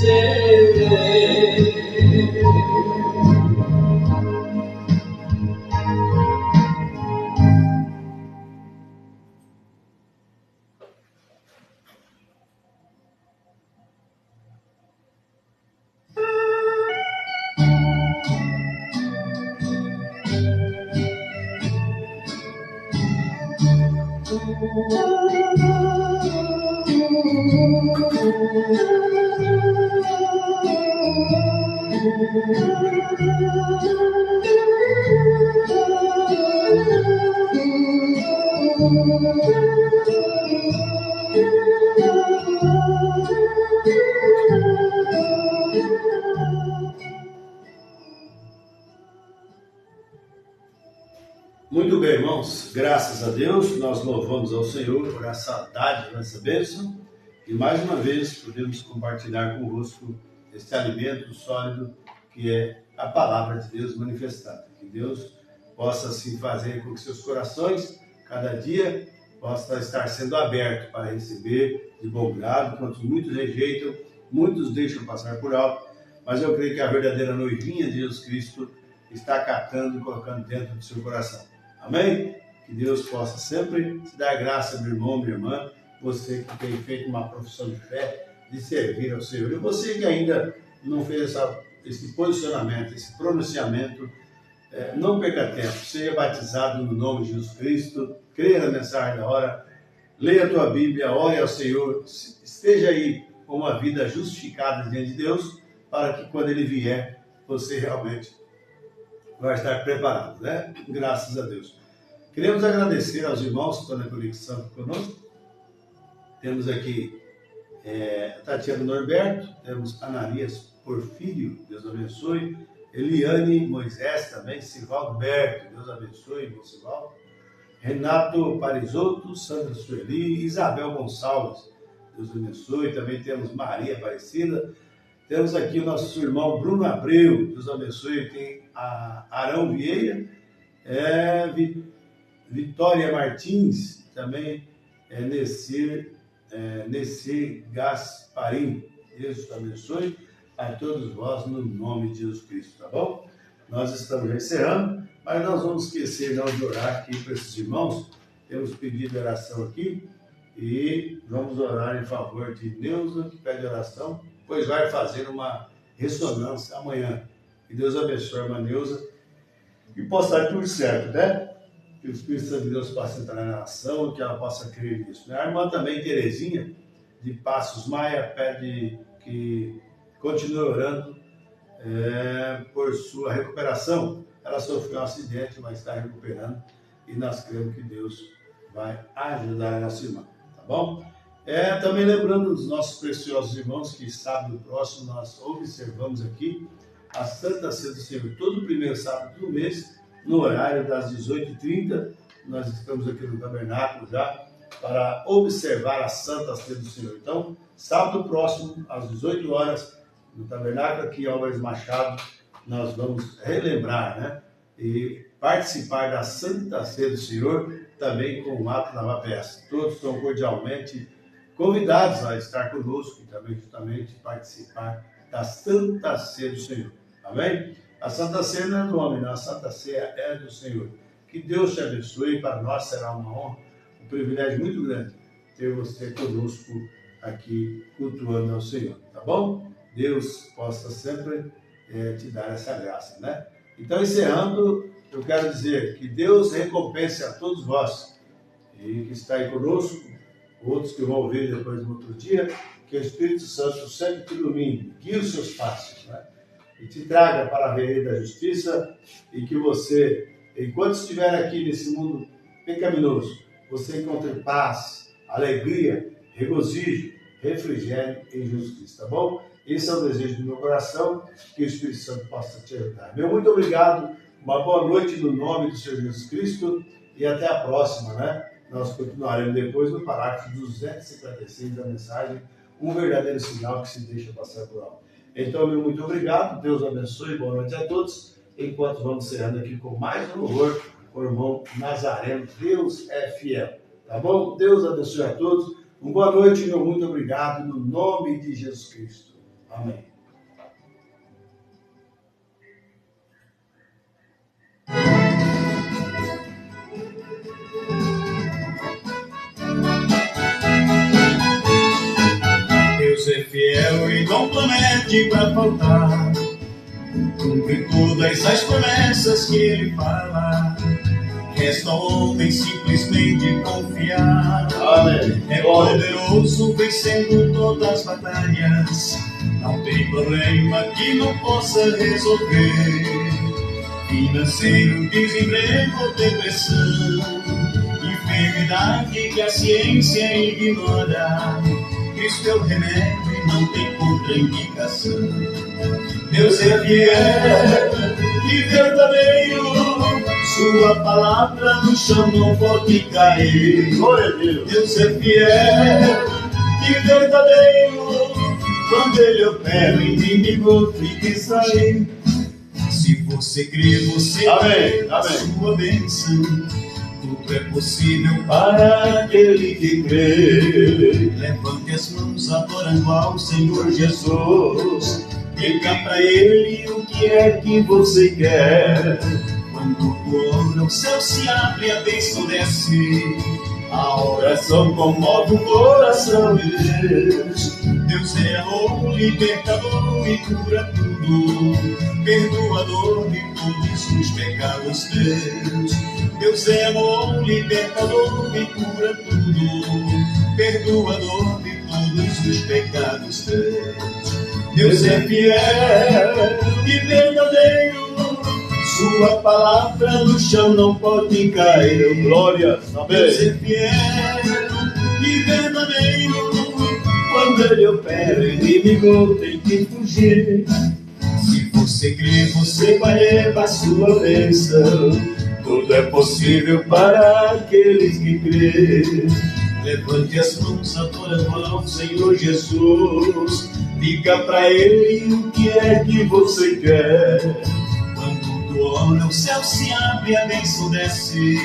Muito bem, irmãos, graças a Deus, nós louvamos ao Senhor por essa dádiva, essa bênção, e mais uma vez podemos compartilhar convosco este alimento sólido que é a palavra de Deus manifestada. Que Deus possa assim fazer com que seus corações, cada dia, possa estar sendo aberto para receber de bom grado, enquanto muitos rejeitam, muitos deixam passar por alto, mas eu creio que a verdadeira noivinha de Jesus Cristo está catando e colocando dentro do seu coração. Amém? Que Deus possa sempre te dar graça, meu irmão, minha irmã, você que tem feito uma profissão de fé, de servir ao Senhor. E você que ainda não fez esse posicionamento, esse pronunciamento, não perca tempo, seja batizado no nome de Jesus Cristo, creia na mensagem da hora, leia a tua Bíblia, ore ao Senhor, esteja aí com uma vida justificada diante de Deus, para que quando Ele vier, você realmente vai estar preparado, né? Graças a Deus. Queremos agradecer aos irmãos que estão na conexão conosco. Temos aqui Tatiana Norberto, temos Ananias Porfírio, Deus abençoe. Eliane Moisés também, Sivaldo Berto, Deus abençoe, Sivaldo. Renato Parisotto, Sandra Sueli, Isabel Gonçalves, Deus abençoe. Também temos Maria Aparecida. Temos aqui o nosso irmão Bruno Abreu, Deus abençoe. Tem a Arão Vieira, Vitória Martins, também Nessir Gasparim, Deus abençoe a todos vós no nome de Jesus Cristo, tá bom? Nós estamos encerrando, mas nós vamos esquecer não de orar aqui para esses irmãos. Temos pedido de oração aqui e vamos orar em favor de Neuza, que pede oração, pois vai fazer uma ressonância amanhã. Que Deus abençoe a irmã Neuza e possa dar tudo certo, né? Que o Espírito Santo de Deus possa entrar na ação, que ela possa crer nisso. A irmã também, Terezinha, de Passos Maia, pede que continue orando por sua recuperação. Ela sofreu um acidente, mas está recuperando e nós cremos que Deus vai ajudar a nossa irmã, tá bom? Também lembrando os nossos preciosos irmãos que sábado próximo nós observamos aqui a Santa Ceia do Senhor, todo primeiro sábado do mês, no horário das 18h30, nós estamos aqui no tabernáculo já para observar a Santa Ceia do Senhor. Então, sábado próximo, às 18 horas, no tabernáculo aqui em Álvares Machado, nós vamos relembrar, né? E participar da Santa Ceia do Senhor, também com o ato da lava-pés. Todos estão cordialmente convidados a estar conosco e também justamente participar da Santa Ceia do Senhor. Amém? A Santa Ceia não é do homem, não. A Santa Ceia é do Senhor. Que Deus te abençoe. Para nós será uma honra, um privilégio muito grande ter você conosco aqui cultuando ao Senhor. Tá bom? Deus possa sempre te dar essa graça, né? Então, encerrando, eu quero dizer que Deus recompense a todos vós e que está aí conosco, outros que vão ouvir depois no outro dia, que o Espírito Santo sempre te ilumine, guie os seus passos, né? E te traga para a vereda da justiça e que você, enquanto estiver aqui nesse mundo pecaminoso, você encontre paz, alegria, regozijo, refrigério em Jesus Cristo, tá bom? Esse é o desejo do meu coração, que o Espírito Santo possa te ajudar. Meu muito obrigado, uma boa noite no nome do Senhor Jesus Cristo e até a próxima, né? Nós continuaremos depois no parágrafo 256 da mensagem, um verdadeiro sinal que se deixa passar por alto. Então, meu muito obrigado, Deus abençoe, boa noite a todos, enquanto vamos encerrando aqui com mais um louvor com o irmão Nazareno, Deus é fiel, tá bom? Deus abençoe a todos, uma boa noite, meu muito obrigado, no nome de Jesus Cristo. Amém. Deus é fiel e não promete pra faltar, cumpre todas as promessas que Ele fala. Resta ao homem simplesmente confiar. Amém. É poderoso vencendo todas as batalhas. Não tem problema que não possa resolver. Financeiro, desemprego ou depressão, enfermidade que a ciência ignora. Cristo é o remédio e não tem contraindicação. Deus é fiel e verdadeiro, sua palavra no chão não pode cair. Glória a Deus. Deus é fiel e verdadeiro, quando Ele opera, o inimigo fica em sair. Se você crê, você Amém, a amém. sua bênção. Tudo é possível para aquele que crê. Levante as mãos adorando ao Senhor Jesus. Diga para Ele o que é que você quer. Quando tu ora, o céu se abre, a bênção desce. A oração comove o coração de Deus. Deus é amor, libertador e cura tudo. Perdoador de todos os pecados teus. Deus é amor, libertador e cura tudo. Perdoador de todos os pecados teus. Deus é fiel e verdadeiro. Sua palavra no chão não pode cair. Glória. Deus é Amém. fiel e verdadeiro. Quando ele opera, o inimigo tem que fugir. Se você crê, você vai levar sua bênção. Tudo é possível para aqueles que crêem. Levante as mãos adorando ao Senhor Jesus. Diga para Ele o que é que você quer. Quando tu ora, o céu se abre, a bênção desce.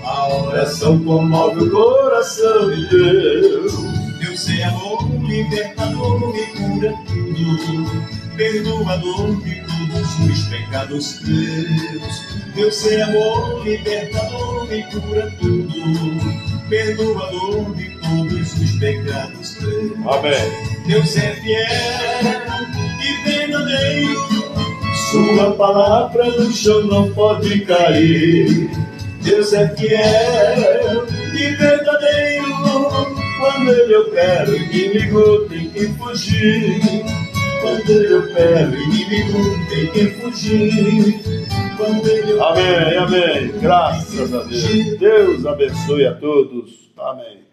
A oração comove o coração de Deus. Deus é amor, libertador e cura tudo. Perdoador de todos os pecados teus. Deus é amor, libertador e cura tudo. Perdoador de todos os pecados teus. Amém. Deus é fiel e verdadeiro. Sua palavra no chão não pode cair. Deus é fiel e verdadeiro. Quando ele opera, o inimigo tem que fugir. Quando ele opera, o inimigo tem que fugir. Quando ele opera, Amém, amém. Graças a Deus. Deus abençoe a todos. Amém.